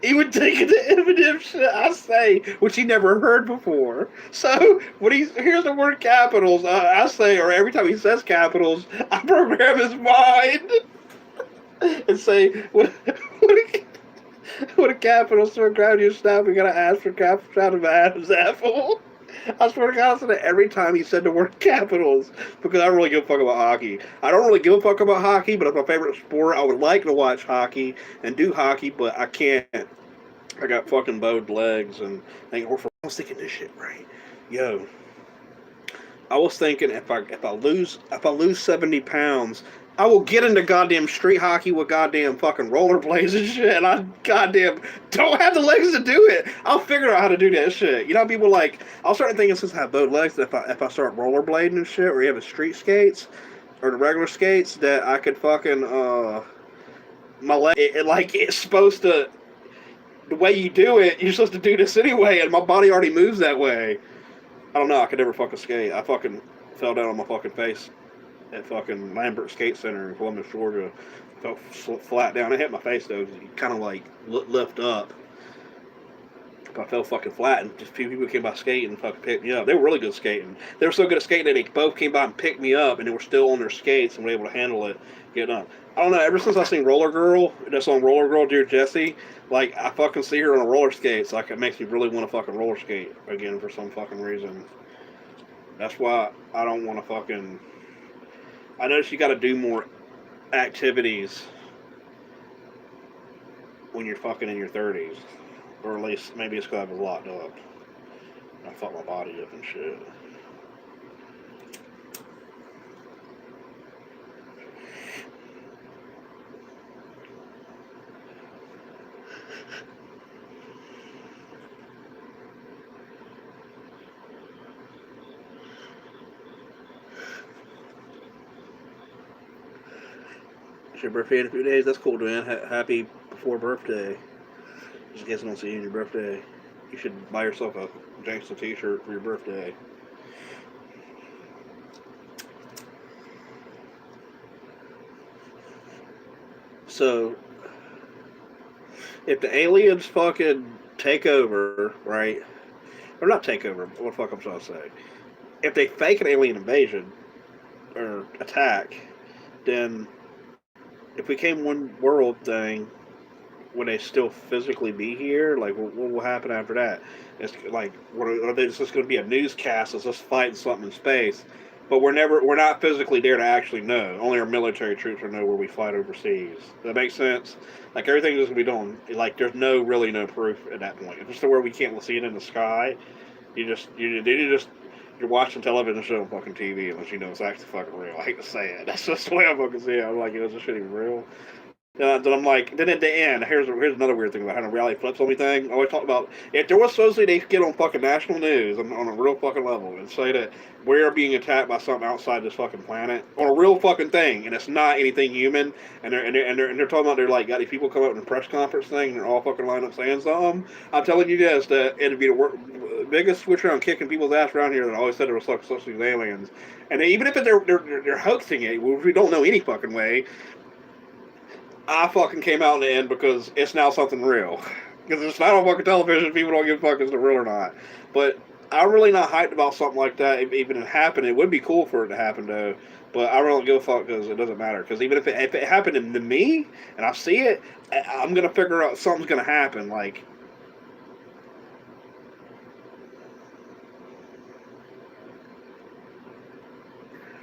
of the Eminem shit I say, which he never heard before. So when he hears the word capitals, I say, or every time he says capitals, I program his mind and say, what a capital, so grab your snap, we gotta ask for capital out of Adam's apple. I swear to God, I said that every time he said the word capitals, because I don't really give a fuck about hockey. I don't really give a fuck about hockey, but it's my favorite sport. I would like to watch hockey and do hockey, but I can't. I got fucking bowed legs, and I was thinking this shit right. Yo, I was thinking if I lose 70 pounds, I will get into goddamn street hockey with goddamn fucking rollerblades and shit, and I goddamn don't have the legs to do it. I'll figure out how to do that shit. You know, people like, I'll start thinking since I have bowed legs that if I start rollerblading and shit, or you have the street skates, or the regular skates, that I could fucking, my leg, it's supposed to, the way you do it, you're supposed to do this anyway, and my body already moves that way. I don't know, I could never fucking skate. I fucking fell down on my fucking face at fucking Lambert Skate Center in Columbus, Georgia. Fell flat down. I hit my face though, because you kind of like lift up. I fell fucking flat, and just a few people came by skating and fucking picked me up. They were really good skating. They were so good at skating that they both came by and picked me up, and they were still on their skates and were able to handle it, getting up. I don't know, ever since I seen Roller Girl, that song Roller Girl, Dear Jessie, like, I fucking see her on a roller skates, like, it makes me really want to fucking roller skate again for some fucking reason. That's why I don't want to fucking... I notice you gotta do more activities when you're fucking in your 30s. Or at least, maybe it's because I was locked up. I fucked my body up and shit. It's your birthday in a few days? That's cool, man. Happy before birthday. Just in case I don't see you on your birthday. You should buy yourself a Jankson t-shirt for your birthday. So, if the aliens fucking take over, right? Or not take over, what the fuck I'm trying to say? If they fake an alien invasion, or attack, then if we came one world thing, would they still physically be here? Like, what will happen after that? It's like, what are they just going to be a newscast? It's us fighting something in space, but we're not physically there to actually know. Only our military troops will know where we fight overseas. Does that make sense? Like everything is going to be done. Like there's really no proof at that point. If it's to where we can't see it in the sky, you're watching television show on fucking TV unless you know it's actually fucking real. I hate to say it. That's just the way I fucking see it. I'm like, is this shit even real? Then I'm like, then at the end, here's another weird thing about how reality flips on me thing. I always talk about if there was supposedly they get on fucking national news on a real fucking level and say that we're being attacked by something outside this fucking planet on a real fucking thing and it's not anything human and they're talking about they're like got these people come up in a press conference thing and they're all fucking lined up saying something. I'm telling you this that it'd be the biggest switch around kicking people's ass around here that always said there was such these aliens and even if they're hoaxing it, which we don't know any fucking way. I fucking came out in the end because it's now something real. Because it's not on fucking television, people don't give a fuck if it's real or not. But I'm really not hyped about something like that. If even it happened, it would be cool for it to happen though. But I really don't give a fuck because it doesn't matter. Because even if it happened to me and I see it, I'm gonna figure out something's gonna happen. Like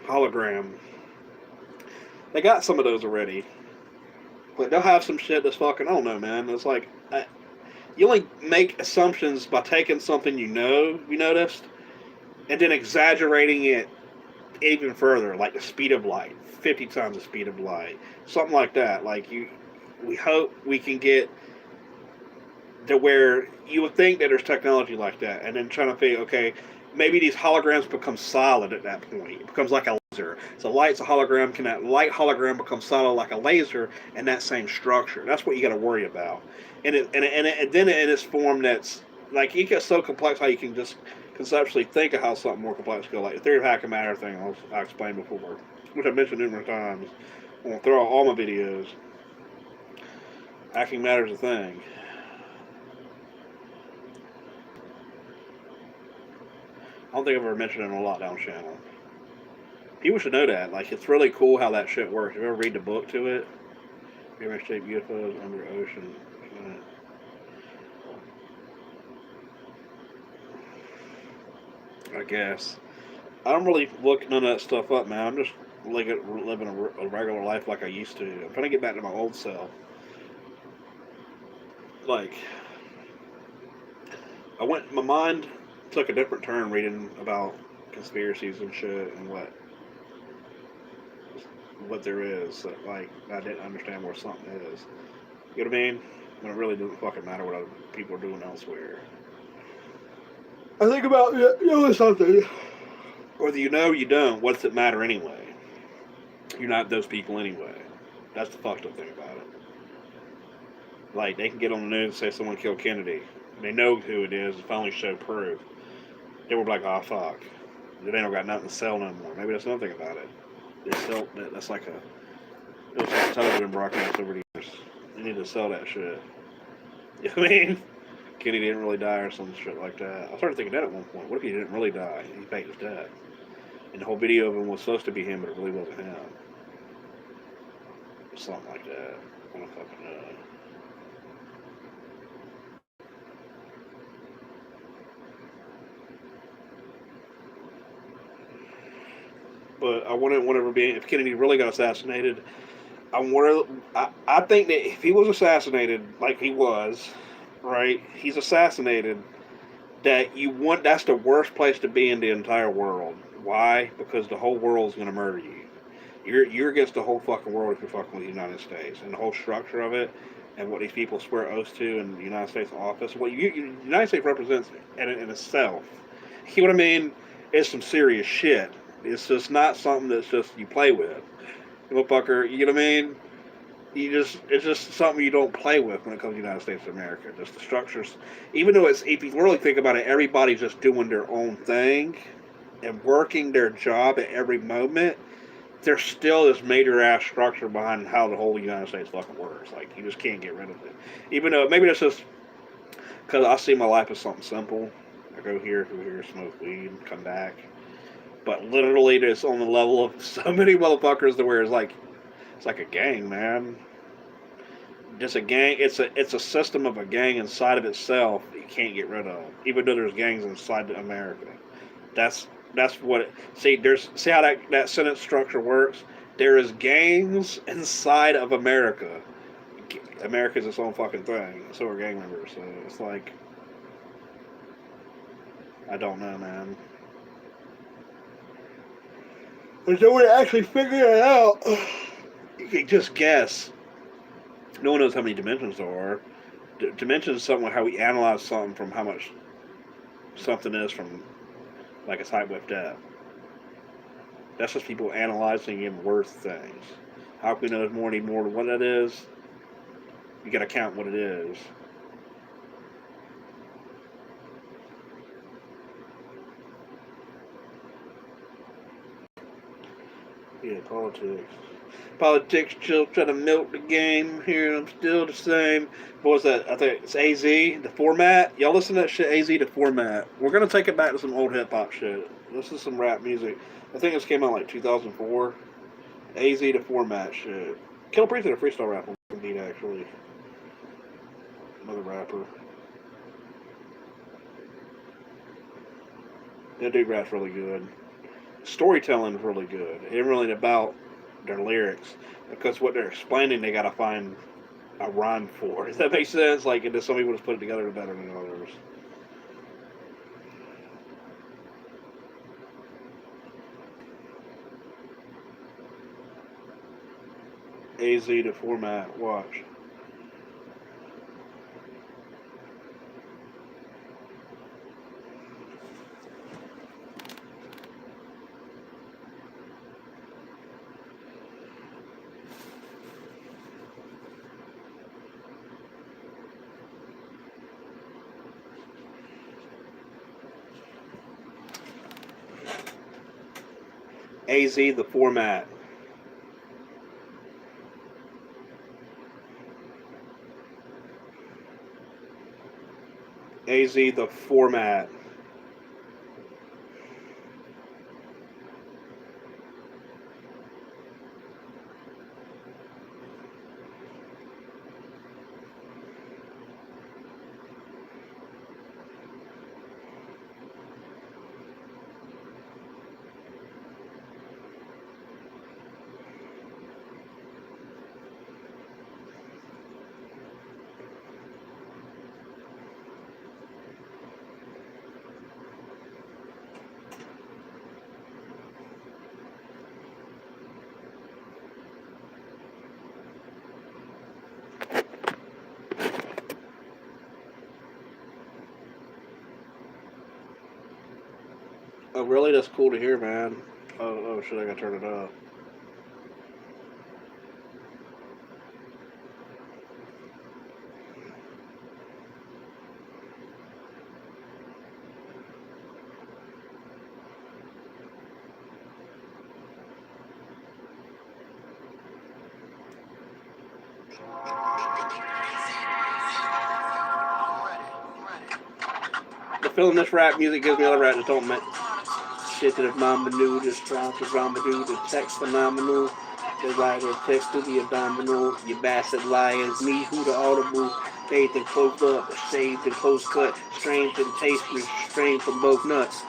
hologram, they got some of those already. But they'll have some shit that's fucking, I don't know, man. It's like, you only make assumptions by taking something you noticed, and then exaggerating it even further, like the speed of light, 50 times the speed of light. Something like that. We hope we can get to where you would think that there's technology like that, and then trying to figure, okay, maybe these holograms become solid at that point. It becomes like a laser. So light's a hologram. Can that light hologram become solid like a laser in that same structure? That's what you got to worry about. And then in its form that's like it gets so complex how you can just conceptually think of how something more complex goes. Like the theory of hacking matter thing I explained before, which I've mentioned numerous times. I'm gonna throw out all my videos. Hacking matter is a thing. I don't think I've ever mentioned it on a Lockdown channel. People should know that. Like, it's really cool how that shit works. If you ever read the book to it, Mirror shaped UFOs under ocean. I guess. I don't really look none of that stuff up, man. I'm just living a regular life like I used to. I'm trying to get back to my old self. Like, my mind took a different turn reading about conspiracies and shit and what there is that like I didn't understand where something is. You know what I mean? When it really doesn't fucking matter what other people are doing elsewhere. I think about something. Whether you know or you don't, what's it matter anyway? You're not those people anyway. That's the fucked up thing about it. Like they can get on the news and say someone killed Kennedy. They know who it is and finally show proof. They were like, oh fuck. They don't got nothing to sell no more. Maybe that's another thing about it. That's like it was like a television broadcast over the years. They need to sell that shit. You know what I mean? Kenny didn't really die or some shit like that. I started thinking that at one point. What if he didn't really die? He faked his death. And the whole video of him was supposed to be him, but it really wasn't him. Or something like that. I don't fucking know. But I wouldn't want to be if Kennedy really got assassinated. I think that if he was assassinated like he was, right? He's assassinated. That's the worst place to be in the entire world. Why? Because the whole world's gonna murder you. You're against the whole fucking world if you're fucking with the United States and the whole structure of it and what these people swear oaths to in the United States office. What the United States represents in itself. You know what I mean? It's some serious shit. It's just not something that's just you play with. Motherfucker, you know what I mean? It's just something you don't play with when it comes to the United States of America. Just the structures, even though if you really think about it, everybody's just doing their own thing and working their job at every moment. There's still this major ass structure behind how the whole United States fucking works. Like you just can't get rid of it. Even though maybe that's just because I see my life as something simple. I go here, smoke weed, come back. But literally, it's on the level of so many motherfuckers to where it's like It's like a gang, man. Just a gang. It's a system of a gang inside of itself. You can't get rid of, even though there's gangs inside America. That's that's what. See how that sentence structure works. There is gangs inside of America. America's its own fucking thing. So are gang members. So it's like I don't know, man. There's no way to actually figure it out. You can just guess. No one knows how many dimensions there are. Dimensions is something like how we analyze something from how much something is from like its height, width, depth. That's just people analyzing and worth things. How can we know there's more than what that is? You gotta count what it is. Yeah, politics. Politics still trying to milk the game here. I'm still the same. What was that? I think it's AZ, the format. Y'all listen to that shit, AZ, the format. We're going to take it back to some old hip hop shit. This is some rap music. I think this came out like 2004. AZ, the format shit. Kill Priest did a freestyle rapper, indeed, actually. Another rapper. That dude raps really good. Storytelling is really good. It ain't really about their lyrics because what they're explaining they gotta find a rhyme for. Does that make sense? Like, and some people just put it together better than others. AZ to format. Watch. AZ the format. AZ the format. Oh, really? That's cool to hear, man. Oh, shit, I gotta turn it up. The feeling this rap music gives me other rap that don't make shit to the mama knew, the strong to drama do, the text phenomenal. The writer text to the abdominal, you bastard liars, me who the audible, bathed and closed up, shaved and close cut, strange and taste, restrained from both nuts.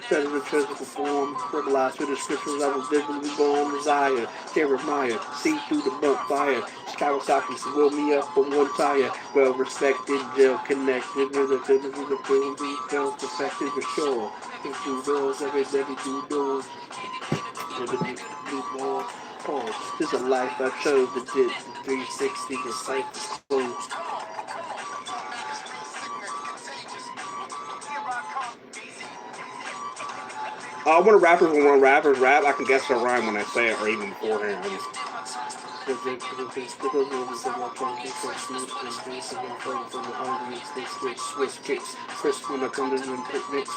Treasure the physical form, fertilized through the scriptures, I was visibly born, desire, Jeremiah, see through the bump fire, Kawasaki will me up on one tire, well respected, jail connected, relatively the film details, perfected for sure. Do doors, everybody do doors. This is a life I chose to did 360 the cipher closed. When rappers rap, I can guess their rhyme when I say it or even beforehand. Swiss kicks, crisp when I come to them picnics.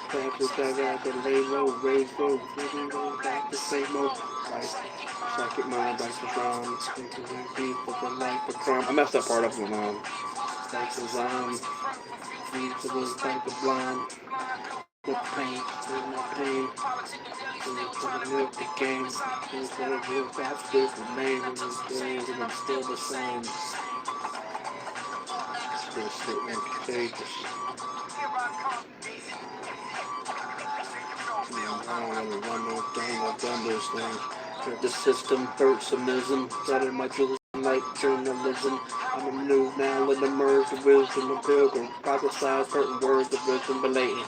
Practice I got the lay low, raise low, living going back the same old life. Psychic mind, like the drum, thinking deep of the life of crime. I messed that part up with like the rhyme, need to look like the blind. the pain, feel my pain. With the game, that's still remain in these days, and I'm still the same. Still sitting in cages. I don't really run no game, I've done those things. The system, personalism, that in my jurisdiction like journalism. I'm a new now, let them merge the wisdom of pilgrim. Prophesize certain words of wisdom relating.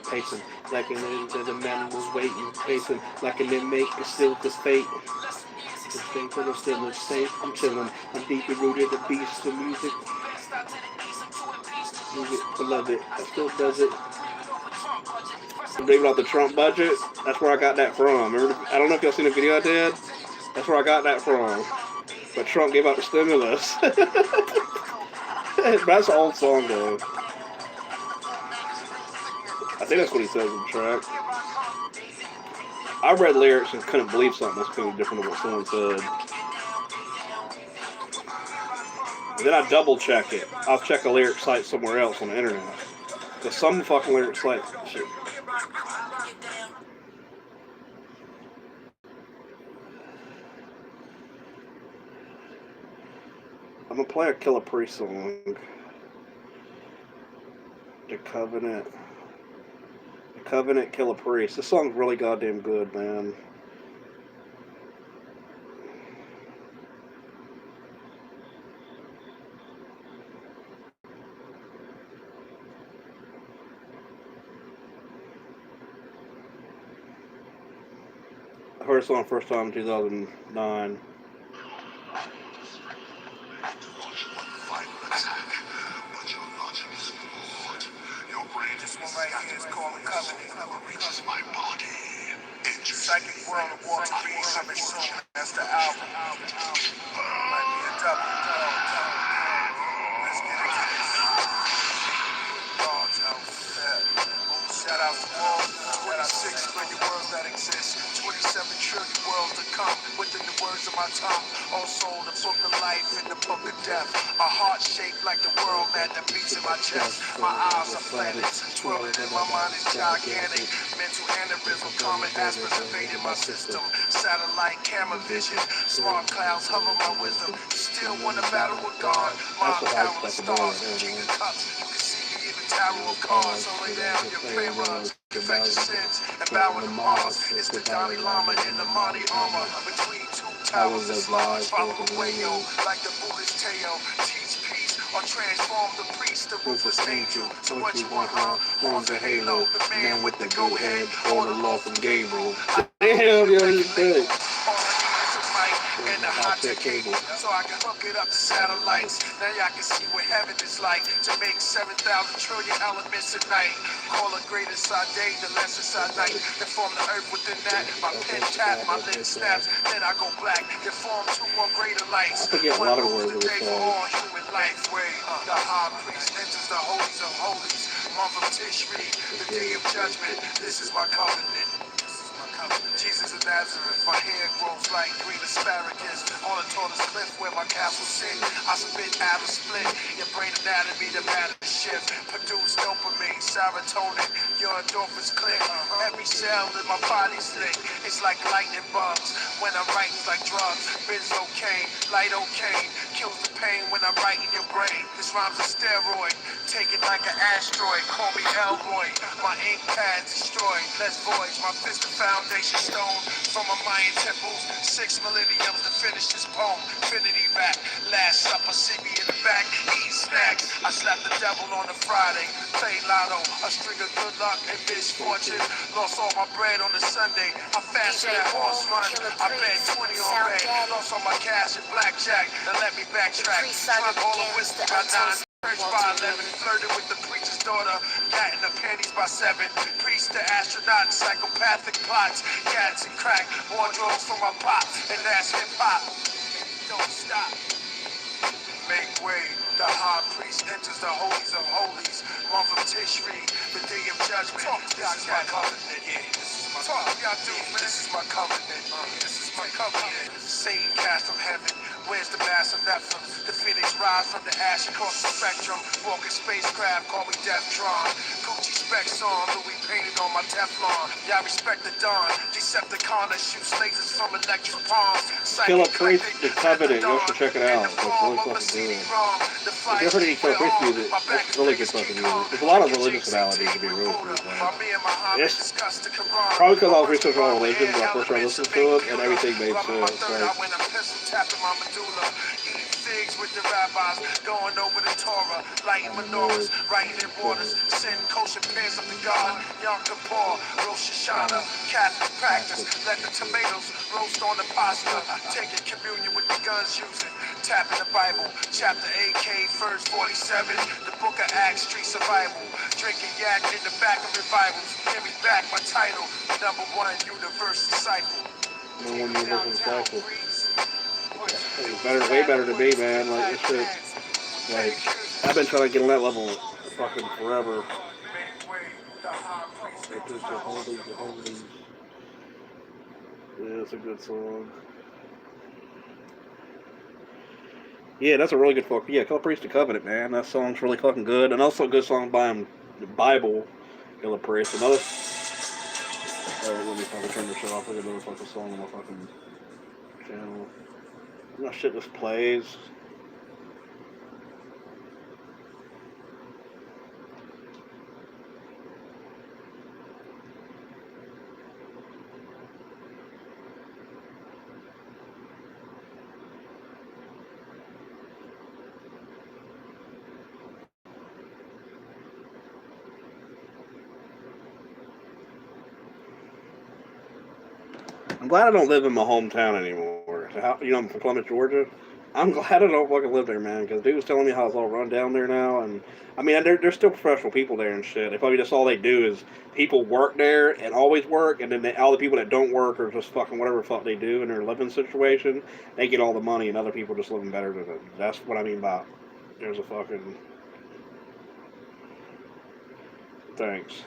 Pacing, like an into the man was waiting, pacing, like an inmate, it's still this fate. This thing that I'm still safe, I'm chilling, I'm deeply rooted, the beast, the music. Music, beloved, I still does it. I'm reading about the Trump budget, that's where I got that from. Remember, I don't know if y'all seen the video I did, that's where I got that from. But Trump gave out the stimulus. That's an old song though. I think that's what he says in the track. I read lyrics and couldn't believe something that's completely different than what someone said. And then I double check it. I'll check a lyric site somewhere else on the internet. Because some fucking lyric site shit. I'm gonna play a Killer Priest song. The Covenant. Covenant, Killer Priest. This song's really goddamn good, man. I heard this song first time in 2009. Psychic world of water being coming soon. That's the album. Might be a double. Let's get it. God's house. Shout out to all. Shout out 6 billion worlds that exist. 27 trillion worlds to come within the words of my tongue. Also the book of life and the book of death. A heart shaped like the world, man, that beats in my chest. My eyes are planets, twirling in my mind is gigantic. Mental aneurysm, common aspirants invading my system. Satellite camera vision, smart clouds hover my wisdom. Still wanna battle with God. My power of stars, king of cups. You can see me in the tower of cards. So lay down your prayer runs. Confess your sins and bow to Mars. It's the Dalai Lama in the Mahdi armor. Between two towers of lies, follow the wayo. Like the Buddhist tale, teach peace or transform the priest, the ruthless angel. So what you want, huh? Horns and halo, the man with the go head, or the law from Gabriel. Damn, yo, he's good. And the hot tech cable, so I can hook it up to satellites. Now y'all can see what heaven is like. To make 7,000 trillion elements a night. Call a great inside day, the less inside night. Then form the earth within that. My pen tap, my lens snaps. Then I go black. Then form 2 more greater lights. I forget a lot of words of the this day for song. all human life. The high priest enters the holies of holies. Month of Tishri, the day of judgment. This is my covenant. Jesus of Nazareth, my hair grows like green asparagus on the tallest cliff where my castle sit. I spit out a split, your brain anatomy, the matter shift. Produce dopamine, serotonin, your endorphins click. Every cell in my body's lit. It's like lightning bugs when I'm writing like drugs. Benzocaine, lidocaine, kills the pain when I'm writing your brain. This rhyme's a steroid, take it like an asteroid. Call me Elroy, my ink pad destroyed. Less voids, my fist of foundation stone from my Mayan temples. 6 millenniums to finish this poem. Infinity rap, last supper, see me in the back, eating snacks. I slapped the devil on a Friday, play lotto, a string of good luck and misfortune. Lost all my bread on a Sunday. I fasted that horse run. I bet 20 on red. Lost all my cash and blackjack. Now let me backtrack. Slug all the wisdom by 9. Church by 11, flirted with the preacher's daughter, cat in the panties by 7, priest to astronaut, psychopathic plots, cats and crack, wardrobes for my pop, and that's hip-hop. Don't stop. Make way, the high priest enters the holies of holies, month of Tishri, the day of judgment. This is my covenant, yeah. Talk, y'all do, man. This is my covenant. This is my covenant. Satan cast from heaven. Where's the mass of Nephilim? The phoenix rise from the ash across the spectrum. Walking spacecraft, call me Deathtron. Gucci specs on, Louis painted on my Teflon. Y'all respect the dawn. Decepticon that shoots lasers from electric palms. Kill a Priest, The Covenant. You should check it out. It's really fucking good. If you ever heard any Kill a Priest music, it's really good fucking music. There's a lot of religious analogies to be real with, man. It's probably because I was researching all religions when I first started listening to it, and everything made sense. Figs with the rabbis, going over the Torah, lighting menorahs, writing in waters, send kosher pairs up to God, Yom Kippur, Rosh Hashanah, Catholic practice, let the tomatoes roast on the pasta, taking communion with the guns using, tapping the Bible, chapter AK, verse 47, the book of Acts, street survival, drinking yak in the back of revivals, give me back my title, #1 universe disciple. #1 universal disciple. It's better, way better to me, man. Like, this shit, like, I've been trying to get on that level fucking forever. It's just a holy. Yeah, it's a good song. Yeah, that's a really good fuck. Yeah, Kill a Priest, The Covenant, man. That song's really fucking good. And also a good song by him, the Bible, Kill a Priest. Another. Oh, let me fucking turn this shit off. I got another fucking song on my fucking channel. That shit just plays. I'm glad I don't live in my hometown anymore. You know, I'm from Columbus, Georgia. I'm glad I don't fucking live there, man, because dude was telling me how it's all run down there now, and I mean, there's still professional people there and shit. They probably just all they do is people work there and always work, and then all the people that don't work or just fucking whatever the fuck they do in their living situation, they get all the money, and other people just living better than them. That's what I mean by there's a fucking thanks.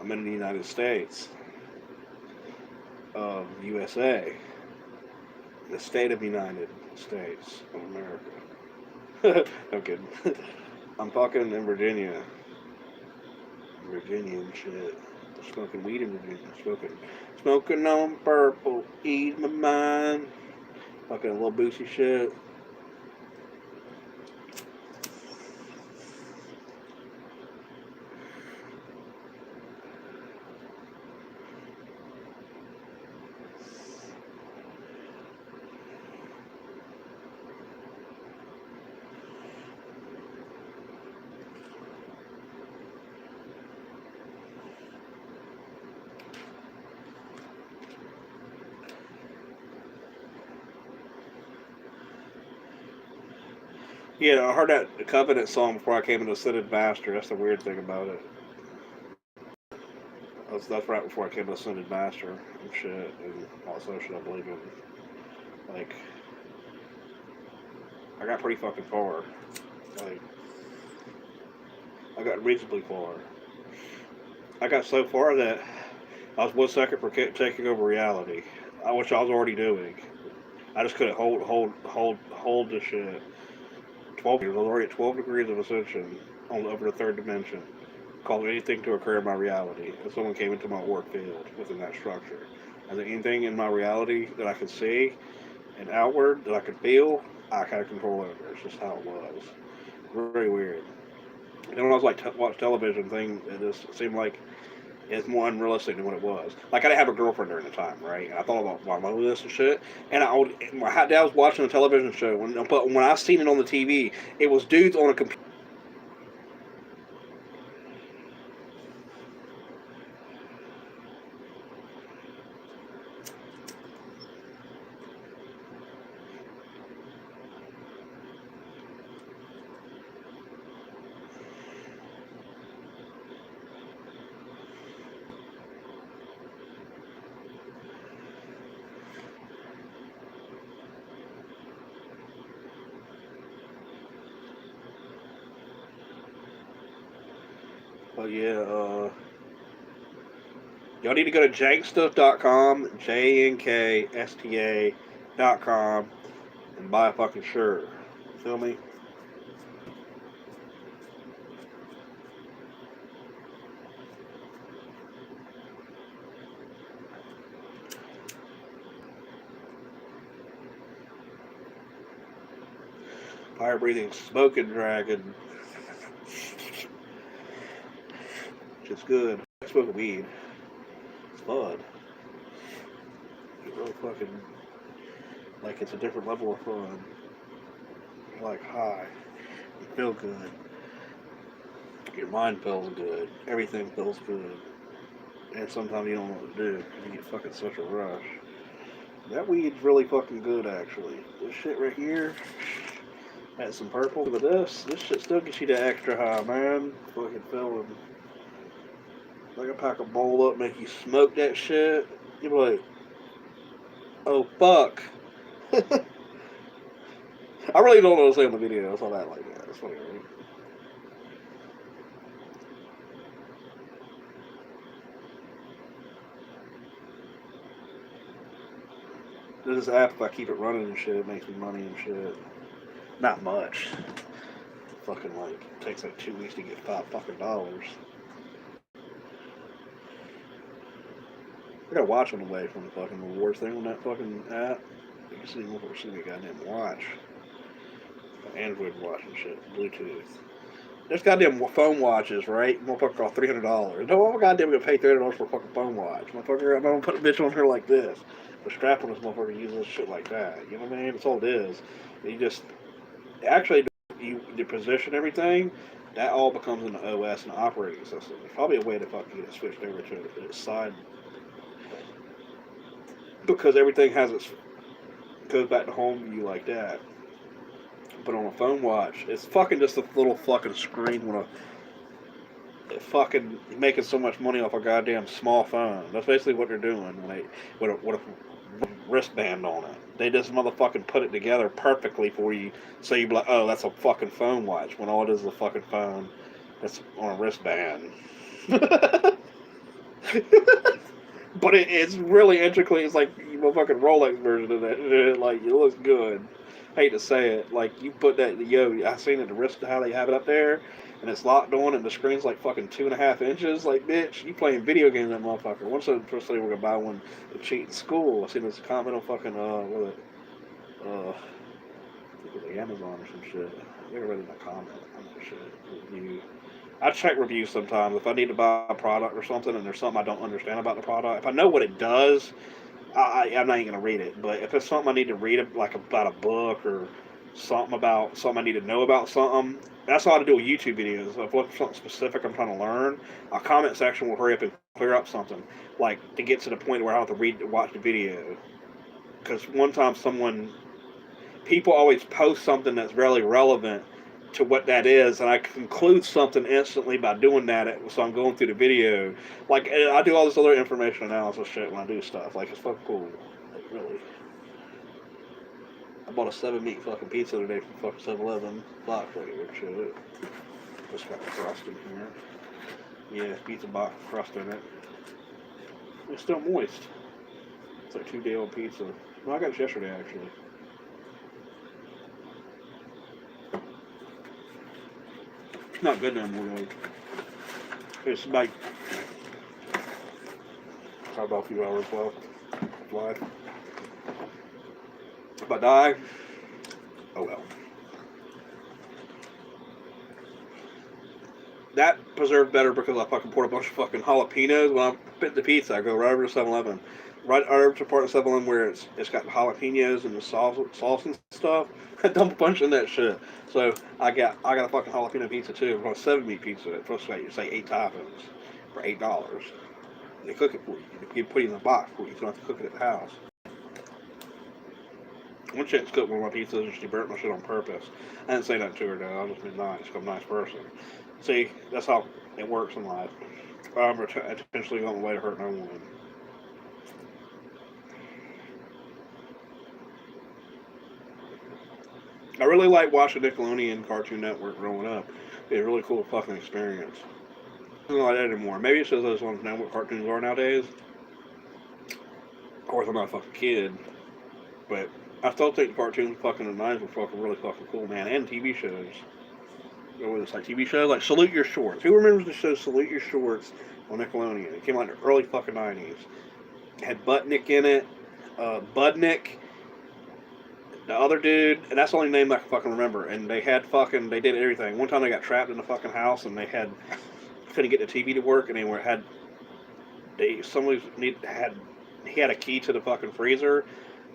I'm in the United States of USA, the state of United States of America. I'm kidding. I'm fucking in Virginia. Virginia and shit. Smoking weed in Virginia. Smoking on purple. Ease my mind. Fucking a little boozy shit. Yeah, I heard that Covenant song before I came into Ascended Master. That's the weird thing about it. That's right before I came to Ascended Master and shit, and also shit I believe in. Like, I got pretty fucking far. Like, I got reasonably far. I got so far that I was 1 second for taking over reality, which I was already doing. I just couldn't hold the shit. 12 years. I was already at 12 degrees of ascension on over the third dimension. Called anything to occur in my reality, and someone came into my work field within that structure. And anything in my reality that I could see and outward that I could feel, I had control over. It's just how it was. Very weird. And when I was like watch television thing, it just seemed like it's more unrealistic than what it was. Like I didn't have a girlfriend during the time, right? And I thought about my this and shit. And my dad was watching a television show, but when I seen it on the TV, it was dudes on a computer. But yeah, y'all need to go to jankstuff.com, JNKSTA.com, and buy a fucking shirt. Feel me? Fire breathing smoking dragon. It's good. Smoking weed. It's fun. You really fucking like it's a different level of fun. You're like high. You feel good. Your mind feels good. Everything feels good. And sometimes you don't know what to do. You get fucking such a rush. That weed's really fucking good, actually. This shit right here had some purple, but this shit still gets you that extra high, man. Fucking feeling like a pack a bowl up, make you smoke that shit. You be like, oh fuck. I really don't know what to say on the video. That's all that like that. That's funny, right? This app, if I keep it running and shit, it makes me money and shit. Not much. Fucking like takes like 2 weeks to get $5 fucking. I gotta watch on the way from the fucking rewards thing on that fucking app. You can see motherfuckers see me goddamn watch. Android watch and shit. Bluetooth. There's goddamn phone watches, right? Motherfucker cost $300. No, I'm goddamn gonna pay $300 for a fucking phone watch. Motherfucker, I'm gonna put a bitch on her like this. The strap on this motherfucker uses shit like that. You know what I mean? That's all it is. You just actually you position everything. That all becomes an OS and operating system. There's probably a way to fucking get it switched over to its side because everything has its goes back to home view like that. But on a phone watch, it's fucking just a little fucking screen with a fucking making so much money off a goddamn small phone. That's basically what they're doing when they with a wristband on it. They just motherfucking put it together perfectly for you, so you be like, oh, that's a fucking phone watch. When all it is a fucking phone that's on a wristband. But it's really intricately. It's like you motherfucking Rolex version of that. Like it looks good. I hate to say it. Like you put that I seen it the wrist how they have it up there, and it's locked on, and the screen's like fucking 2.5 inches. Like bitch, you playing video games that motherfucker. Once I first said we're gonna buy one to cheat in school, I seen this comment on fucking what it I think it was like Amazon or some shit. I never read in a comment. I'm not sure. Review. I check reviews sometimes if I need to buy a product or something, and there's something I don't understand about the product. If I know what it does, I'm not even gonna read it. But if it's something I need to read, like about a book or something I need to know about something, that's how I do with YouTube videos. If it's something specific I'm trying to learn, a comment section will hurry up and clear up something, like to get to the point where I don't have to watch the video. Because one time people always post something that's really relevant to what that is, and I conclude something instantly by doing that. So I'm going through the video, like I do all this other information analysis shit when I do stuff. Like it's fucking cool, like really. I bought a 7-meat fucking pizza today from fucking 7-Eleven. Box regular shit. Just got the crust in here. Yeah, pizza box crust in it. It's still moist. It's like 2-day old pizza. No, I got it yesterday actually. Not good no more. Like, it's like about a few hours left. Live. If I die, oh well. That preserved better because I fucking poured a bunch of fucking jalapenos when I bit the pizza. I go right over to 7-Eleven, right over to part of 7-Eleven where it's got jalapenos and the sauce and stuff. I dump a bunch in that shit. So I got a fucking jalapeno pizza too. For a 7-meat pizza, it's supposed to say 8 toppings for $8. They cook it for you. They put it in a box for you. So you don't have to cook it at the house. One chick's cooked one of my pizzas and she burnt my shit on purpose. I didn't say that to her though. I just been nice. I'm a nice person. See, that's how it works in life. I'm intentionally going away to hurt no one. I really like watching Nickelodeon Cartoon Network growing up. It's a really cool fucking experience. It's not like that anymore. Maybe it's just those ones know what cartoons are nowadays. Of course, I'm not a fucking kid, but I still think cartoons fucking in the 90s were fucking really fucking cool, man. And TV shows. You know, it's like TV shows like Salute Your Shorts. Who remembers the show Salute Your Shorts on Nickelodeon? It came out in the early fucking 90s. It had Buttnick in it, Budnick, the other dude, and that's the only name I can fucking remember. And they did everything. One time they got trapped in the fucking house and couldn't get the TV to work, and he had a key to the fucking freezer,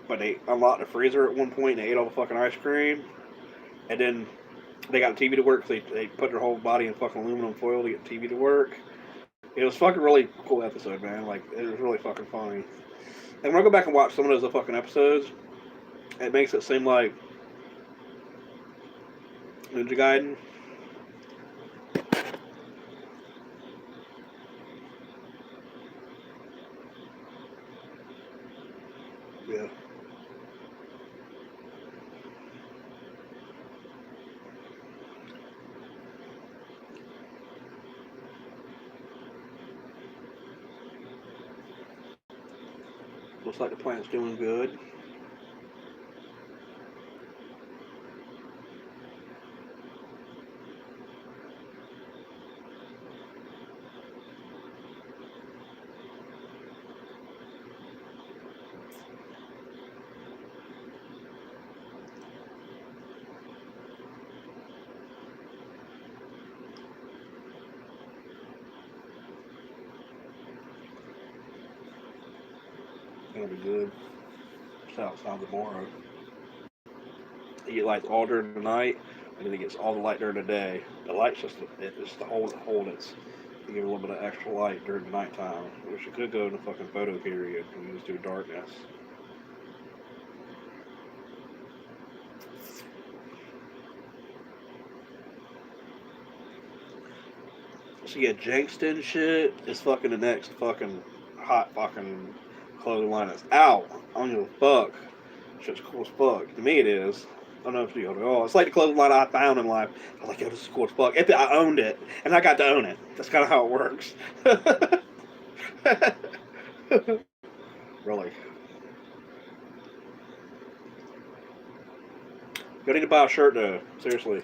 but they unlocked the freezer at one point and they ate all the fucking ice cream, and then they got the TV to work. So they put their whole body in fucking aluminum foil to get the TV to work. It was fucking really cool episode, man. Like it was really fucking funny. And when I go back and watch some of those fucking episodes, it makes it seem like Ninja Gaiden. Yeah. Looks like the plant's doing good. Gonna be good. It's outside tomorrow. You get lights all during the night, and then it gets all the light during the day. The light's it's to hold it. You give a little bit of extra light during the nighttime, which you could go in the fucking photo period when you just do darkness. So yeah, Jankston shit is fucking the next fucking hot fucking clothing line that's out. I don't give a fuck. Shit's cool as fuck. To me it is. I don't know if you know at all. It's like the clothing line I found in life. I was like, yo, this is cool as fuck. I owned it, and I got to own it. That's kind of how it works. Really. You need to buy a shirt though. Seriously.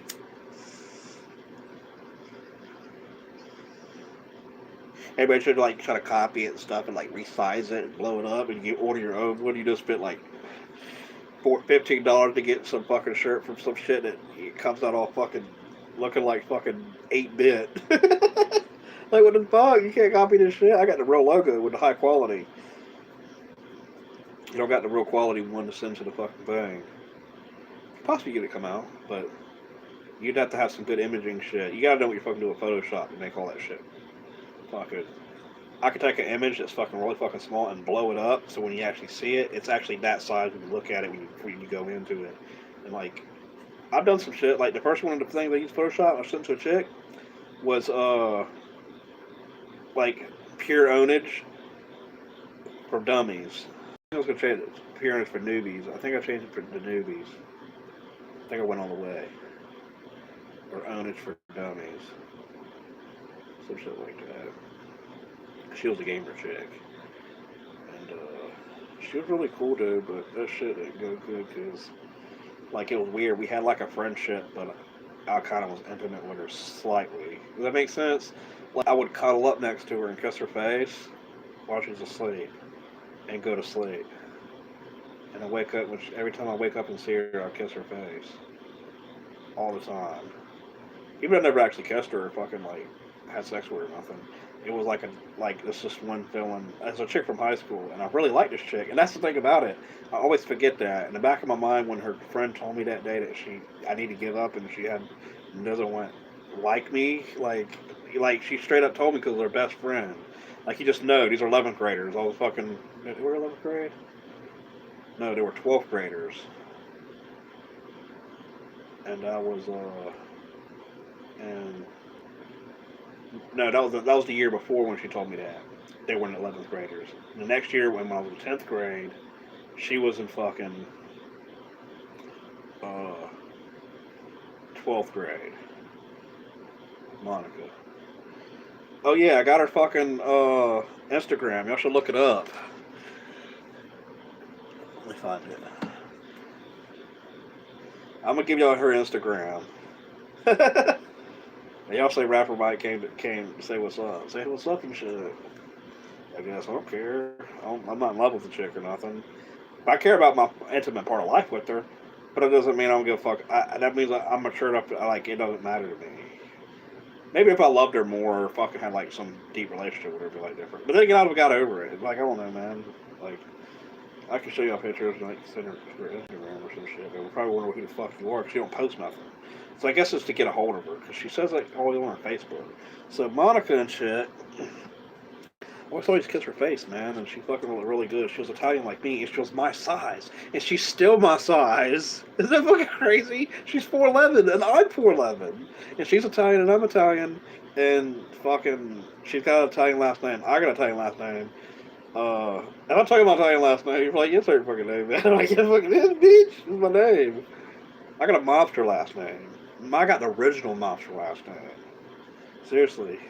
Everybody should like try to copy it and stuff and like resize it and blow it up and you order your own. What do you just spend like $15 to get some fucking shirt from some shit that it comes out all fucking looking like fucking 8-bit. Like what the fuck? You can't copy this shit. I got the real logo with the high quality. You don't got the real quality one to send to the fucking thing. Possibly get it come out, but you'd have to have some good imaging shit. You gotta know what you're fucking doing with Photoshop to make all that shit. Fucking. I could take an image that's fucking really fucking small and blow it up, so when you actually see it, it's actually that size when you look at it when you go into it. And like, I've done some shit. Like the first one of the things I used Photoshop, I sent to a chick, was like pure ownage for dummies. I was gonna change it. Pure ownage for newbies. I think I changed it for the newbies. I think I went all the way. Or ownage for dummies. Some shit like that. She was a gamer chick. And she was really cool, dude, but that shit didn't go good because, like, it was weird. We had, like, a friendship, but I kind of was intimate with her slightly. Does that make sense? Like, I would cuddle up next to her and kiss her face while she was asleep and go to sleep. And I wake up, every time I wake up and see her, I kiss her face. All the time. Even though I never actually kissed her or fucking, like, had sex with her or nothing. It was like it's just one feeling. As a chick from high school, and I really liked this chick. And that's the thing about it. I always forget that. In the back of my mind, when her friend told me that day that I need to give up, and she doesn't want like me, like she straight up told me because they're best friend. Like you just know these are 11th graders. All the fucking they were 11th grade. No, they were 12th graders. And I was and no, that was the year before when she told me that they were in 11th graders. The next year, when I was in 10th grade, she was in fucking 12th grade. Monica. Oh yeah, I got her fucking Instagram. Y'all should look it up. Let me find it. I'm gonna give y'all her Instagram. And y'all say rapper Mike came to say what's up. Say what's up and shit. I guess I don't care. I'm not in love with the chick or nothing. I care about my intimate part of life with her, but it doesn't mean I don't give a fuck. That means I'm matured up. Like it doesn't matter to me. Maybe if I loved her more, or fucking had like some deep relationship with her, it'd be like different. But then again, I've got over it. Like I don't know, man. Like I can show y'all pictures and like send her Instagram or some shit. But we'll probably wonder who the fuck you are because you don't post nothing. So I guess it's to get a hold of her because she says like always on her Facebook. So Monica and shit. I always kiss her face, man, and she fucking looked really good. She was Italian like me, and she was my size, and she's still my size. Isn't that fucking crazy? She's 4'11", and I'm 4'11", and she's Italian, and I'm Italian, and fucking, she's got an Italian last name. I got an Italian last name. And I'm talking about Italian last name. You're like, yes, your fucking name, man. I'm like, yes, fucking is, bitch. This is my name. I got a mobster last name. I got the original mobster last name. Seriously.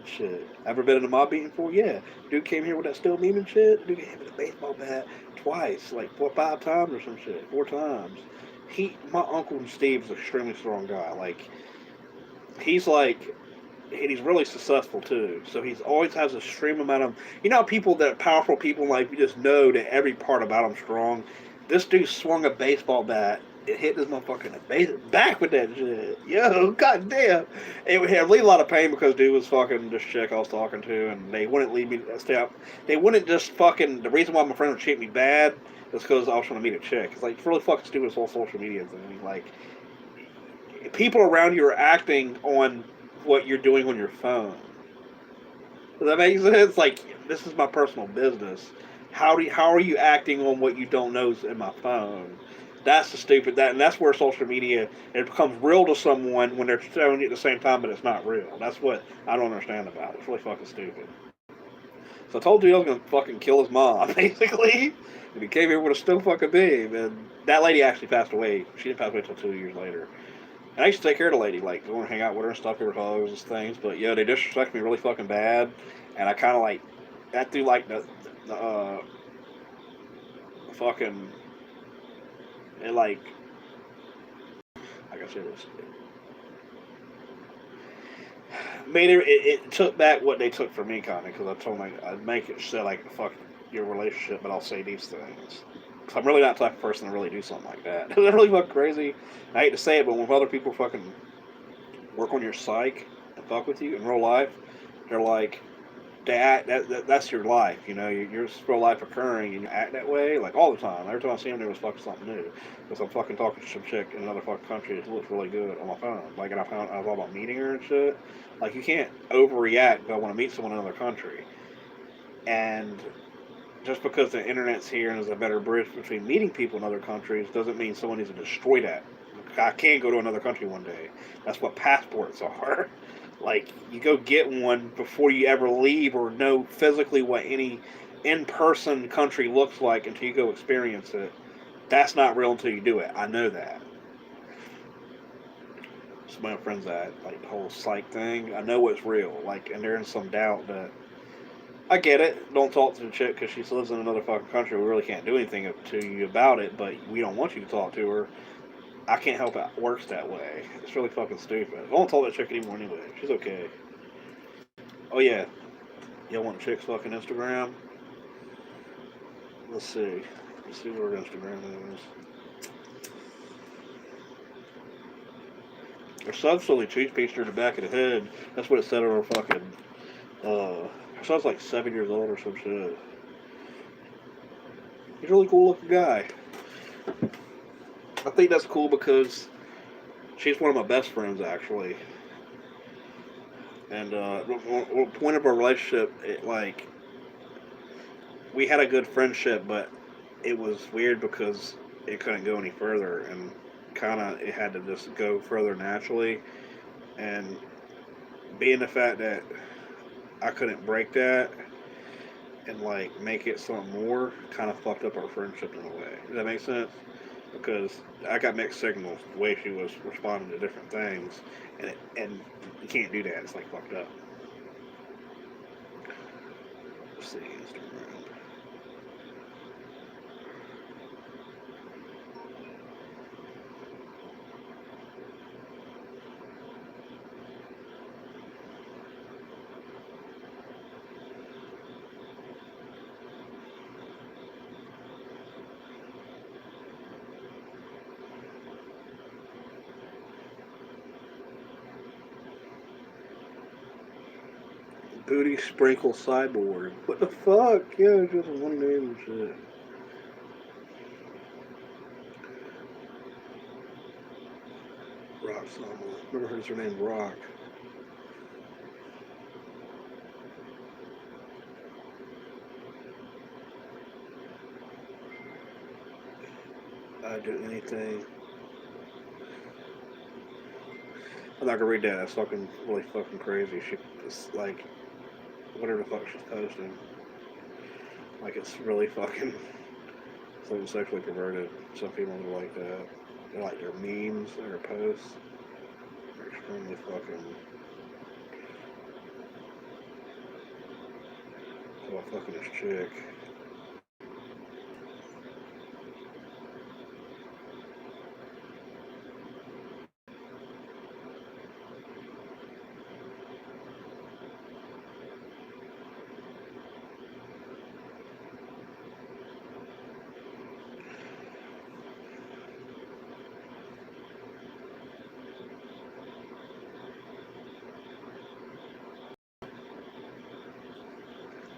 Shit. Ever been in a mob meeting before? Yeah. Dude came here with that steel beam and shit. Dude came with a baseball bat twice, like 5 times or some shit. 4 times. My uncle Steve's an extremely strong guy. Like, he's like, and he's really successful too. So he's always has a extreme amount of, people that powerful people like you just know that every part about him strong. This dude swung a baseball bat. It hit this motherfucker in the back with that shit. Yo, goddamn. It had really a lot of pain because dude was fucking this chick I was talking to, and they wouldn't leave me stay out. They wouldn't just fucking. The reason why my friend would treat me bad is because I was trying to meet a chick. It's like it's really fucking stupid. This whole social media thing. Like people around you are acting on what you're doing on your phone. Does that make sense? Like this is my personal business. How are you acting on what you don't know is in my phone? That's the stupid and that's where social media it becomes real to someone when they're showing it at the same time, but it's not real. That's what I don't understand about it. It's really fucking stupid. So I told you I was gonna fucking kill his mom, basically. And he came here with a still fucking beam, and that lady actually passed away. She didn't pass away until 2 years later. And I used to take care of the lady, like go and hang out with her and stuff, give her hugs and things. But yeah, they disrespect me really fucking bad, and I kind of like that through like the fucking it like I said this made it took back what they took from me kind of because I told them I'd make it so like fuck your relationship, but I'll say these things. Cause I'm really not the type of person to really do something like that. Is that really fucking crazy? I hate to say it, but when other people fucking work on your psyche and fuck with you in real life, they're like, that's your life, your real life occurring and you act that way, like all the time. Every time I see them, there was fucking something new. Because I'm fucking talking to some chick in another fucking country that looks really good on my phone. Like, and I was all about meeting her and shit. Like, you can't overreact if I want to meet someone in another country. And just because the internet's here and there's a better bridge between meeting people in other countries doesn't mean someone needs to destroy that. I can go to another country one day. That's what passports are. Like, you go get one before you ever leave or know physically what any in-person country looks like until you go experience it. That's not real until you do it. I know that. So my friends that, like, the whole psych thing, I know it's real. Like, and they're in some doubt that I get it. Don't talk to the chick because she lives in another fucking country. We really can't do anything to you about it, but we don't want you to talk to her. I can't help it works that way. It's really fucking stupid. I won't talk that chick anymore anyway. She's okay. Oh yeah. Y'all want chick's fucking Instagram? Let's see. Let's see what her Instagram is. Her son's only toothpaste in the back of the head. That's what it said on her fucking her son's like 7 years old or some shit. He's a really cool looking guy. I think that's cool because she's one of my best friends, actually. And point of our relationship, we had a good friendship, but it was weird because it couldn't go any further, and kind of it had to just go further naturally. And being the fact that I couldn't break that and like make it something more, kind of fucked up our friendship in a way. Does that make sense? Because I got mixed signals the way she was responding to different things, and you can't do that. It's like fucked up. see Instagram. Booty Sprinkle Cyborg. What the fuck? Yeah, it's just one name and shit. Rock Summer. Never heard her name Rock. I'd do anything. I'm not gonna read that. That's fucking really fucking crazy. It's like whatever the fuck she's posting. Like it's really fucking something sexually perverted. Some people are like that. They like their memes, their posts. They're extremely fucking. So I fucking this chick.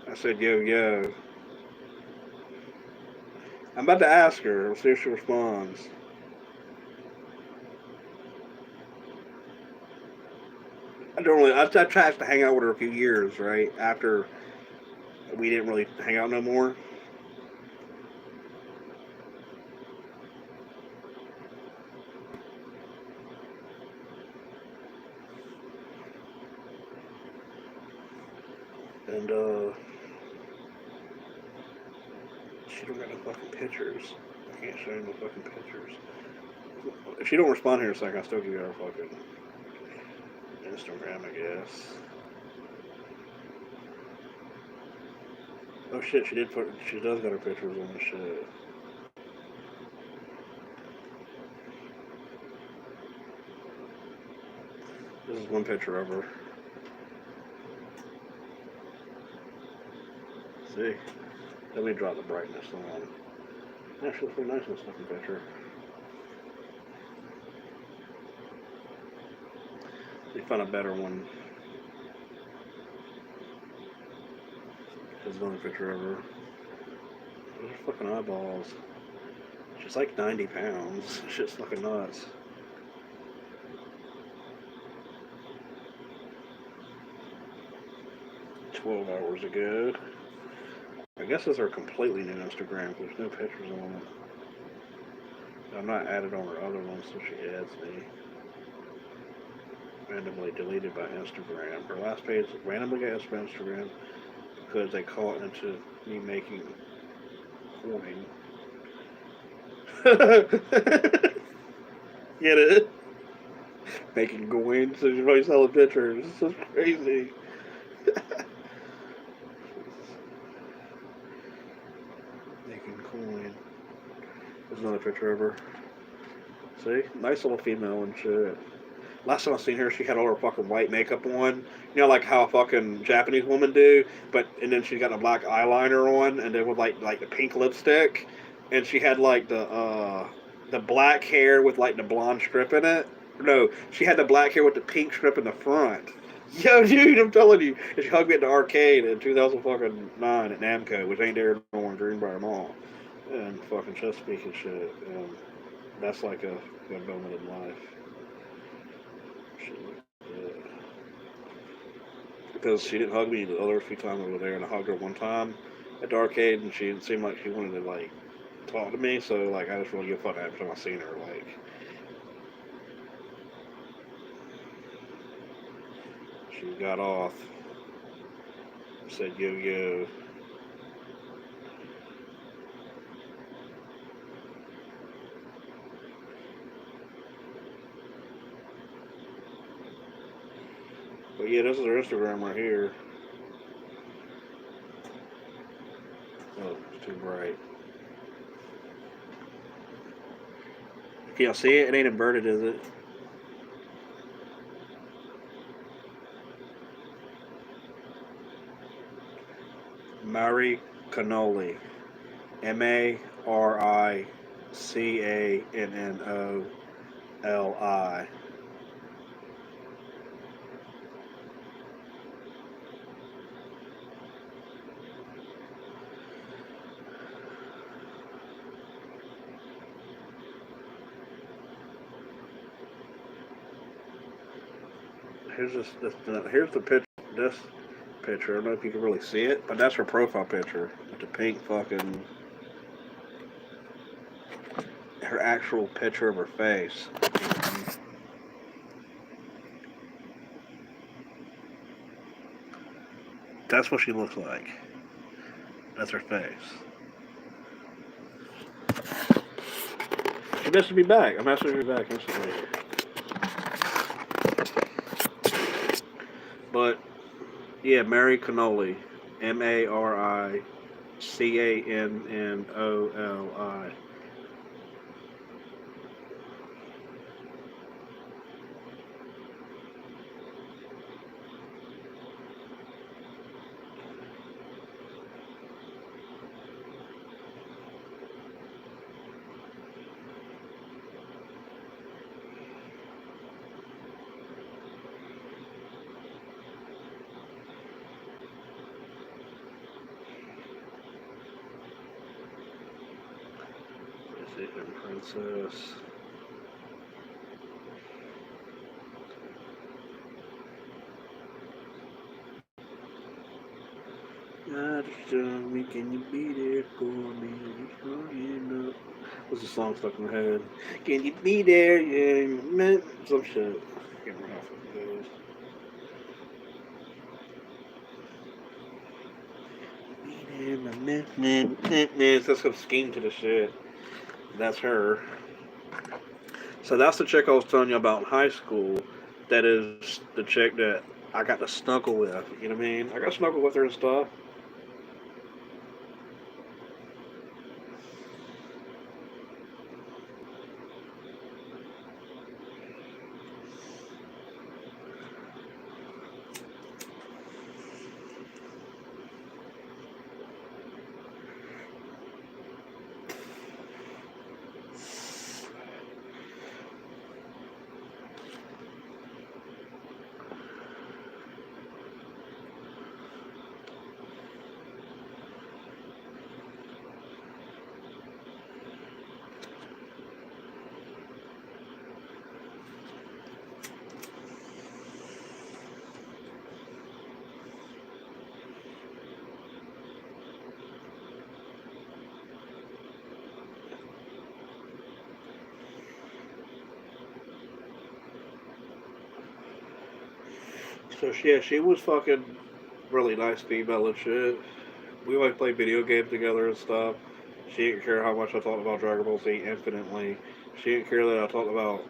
I said, yo, yo. I'm about to ask her. We'll see if she responds. I don't really. I tried to hang out with her a few years, right? After we didn't really hang out no more. And, she don't got no fucking pictures. I can't show you no fucking pictures. If she don't respond here in a second, I'll still give you her fucking Instagram, I guess. Oh shit, she does got her pictures on the shit. This is one picture of her. See? Let me drop the brightness on. Yeah, she looks pretty nice in this fucking picture. Let me find a better one. There's another picture of her. Those are fucking eyeballs. She's like 90 pounds. Shit's fucking nuts. $12 ago. I guess those are completely new Instagram. There's no pictures on it. I'm not added on her other ones, so she adds me. Randomly deleted by Instagram. Her last page randomly got by Instagram because they caught into me making coin. Get it? Making coins. So she's probably selling pictures. This is crazy. Making coin. There's another picture of her. See? Nice little female and shit. Last time I seen her, she had all her fucking white makeup on. You know, like how a fucking Japanese woman do. And then she got a black eyeliner on, and then with like the pink lipstick, and she had like the black hair with like the blonde strip in it. No, she had the black hair with the pink strip in the front. Yo, dude, I'm telling you. And she hugged me at the arcade in 2009 at Namco, which ain't there no more in Greenbrier Mall. And fucking Chesapeake and shit. And that's like a good moment in life. Because she didn't hug me the other few times I was there, and I hugged her one time at the arcade, and she didn't seem like she wanted to like talk to me. So like I just really give a fuck every time I seen her. Like she got off, said yo yo. But yeah, this is her Instagram right here. too bright. Can y'all see it? It ain't inverted, is it? Mari Cannoli. Maricannoli. Here's the picture. This picture. I don't know if you can really see it, but that's her profile picture with the pink fucking. Her actual picture of her face. That's what she looks like. That's her face. She messaged me back. I messaged her back instantly. But yeah, Mari Cannoli. Maricannoli. Princess. I just tell me, can you be there for me? What's the song stuck in my head? Can you be there? Yeah, man. Some shit. I can't remember how it goes. Be there, my man. That's some scheme to the shit. That's her. So that's the chick I was telling you about in high school. That is the chick that I got to snuggle with. You know what I mean? I got to snuggle with her and stuff. So yeah, she was fucking really nice female and shit. We like play video games together and stuff. She didn't care how much I talked about Dragon Ball Z infinitely. She didn't care that I talked about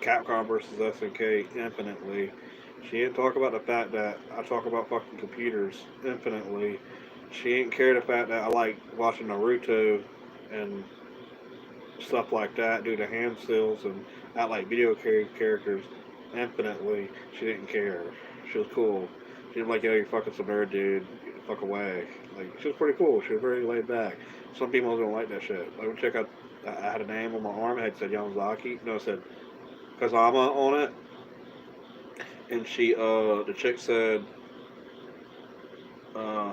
Capcom versus SNK infinitely. She didn't talk about the fact that I talk about fucking computers infinitely. She didn't care the fact that I like watching Naruto and stuff like that, do the hand stills and act like video characters infinitely. She didn't care. She was cool. She was like, yo, you're fucking some nerd, dude. Get the fuck away. Like, she was pretty cool. She was very laid back. Some people don't like that shit. Like, check out, I had a name on my arm. It said Yamazaki. No, it said Kazama on it. And the chick said, uh,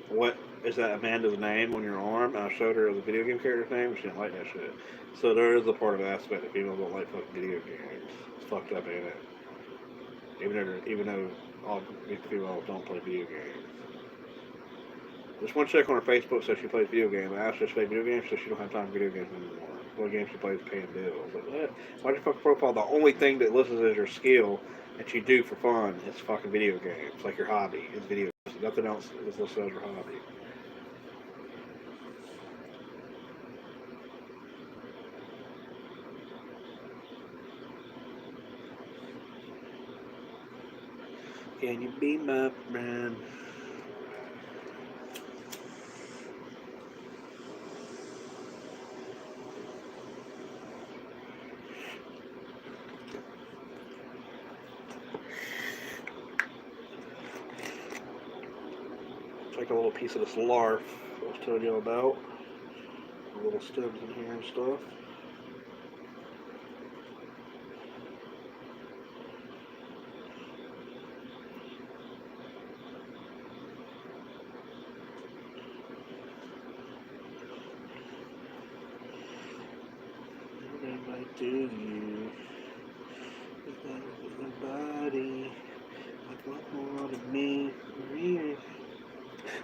what is that Amanda's name on your arm? And I showed her the video game character's name. She didn't like that shit. So there is a part of the aspect that females don't like fucking video games. It's fucked up, ain't it? Even though all females don't play video games. This one chick on her Facebook says she plays video games. I asked her to play video games, so she don't have time for video games anymore. What games she plays paying bills. Like, what? Why'd your fucking profile? The only thing that lists as your skill that you do for fun is fucking video games. Like your hobby is video games. Nothing else is listed as your hobby. Can you be my friend? like a little piece of this larf I was telling you about. The little stems in here and stuff. What I might do to you? Nobody like what more than me.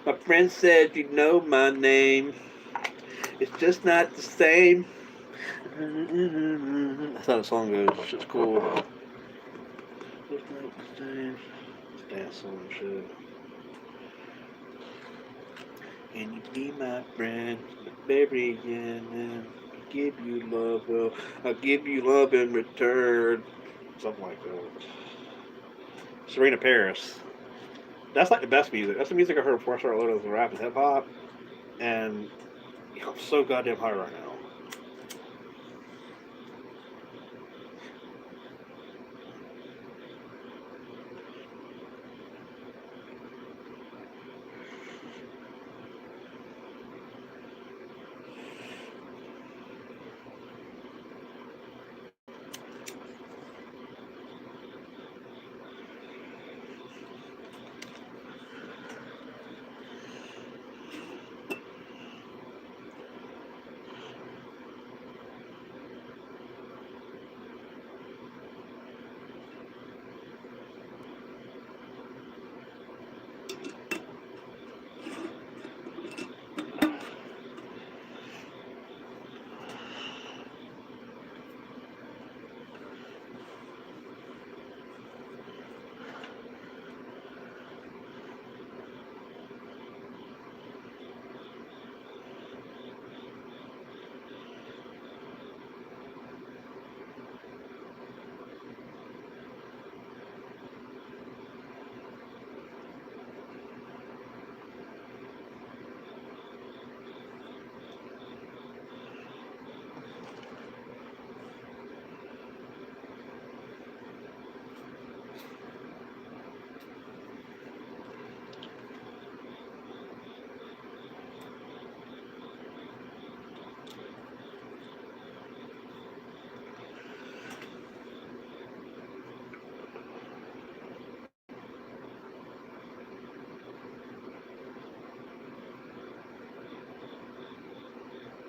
My friend said you know my name. It's just not the same. That's how the song goes. It's just cool. Just not the same. It's dance song and shit. Can you be my friend? Baby, yeah, I'll give you love. Well, I'll give you love in return. Something like that. Serena Paris. That's like the best music. That's the music I heard before I started learning the rap and hip hop. And I'm so goddamn high right now.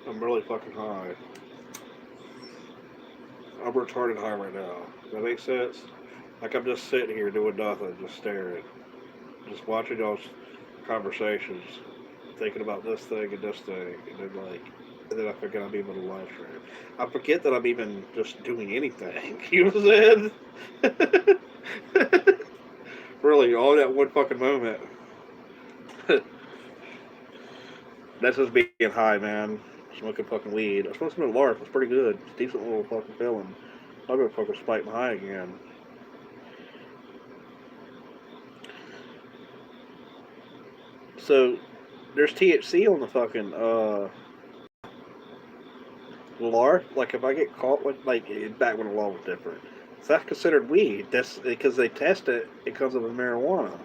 I'm really fucking high. I'm retarded high right now. Does that make sense? Like I'm just sitting here doing nothing, just staring, just watching y'all's conversations, thinking about this thing and this thing, and then I forget I'm even a live stream. I forget that I'm even just doing anything. You know what I'm saying? Really, all that one fucking moment. That's just being high, man. Smoking fucking weed. I smoked some of the LARP. It's pretty good. It's a decent little fucking feeling. I'm gonna fucking spike my high again. So, there's THC on the fucking LARP. Like, if I get caught with, like, back when the law was different. So that's considered weed. That's because they test it, it comes up with marijuana.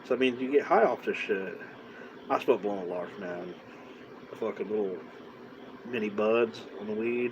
So, I mean, you get high off this shit. I smoke blowing LARP, man. Fucking little mini buds on the weed.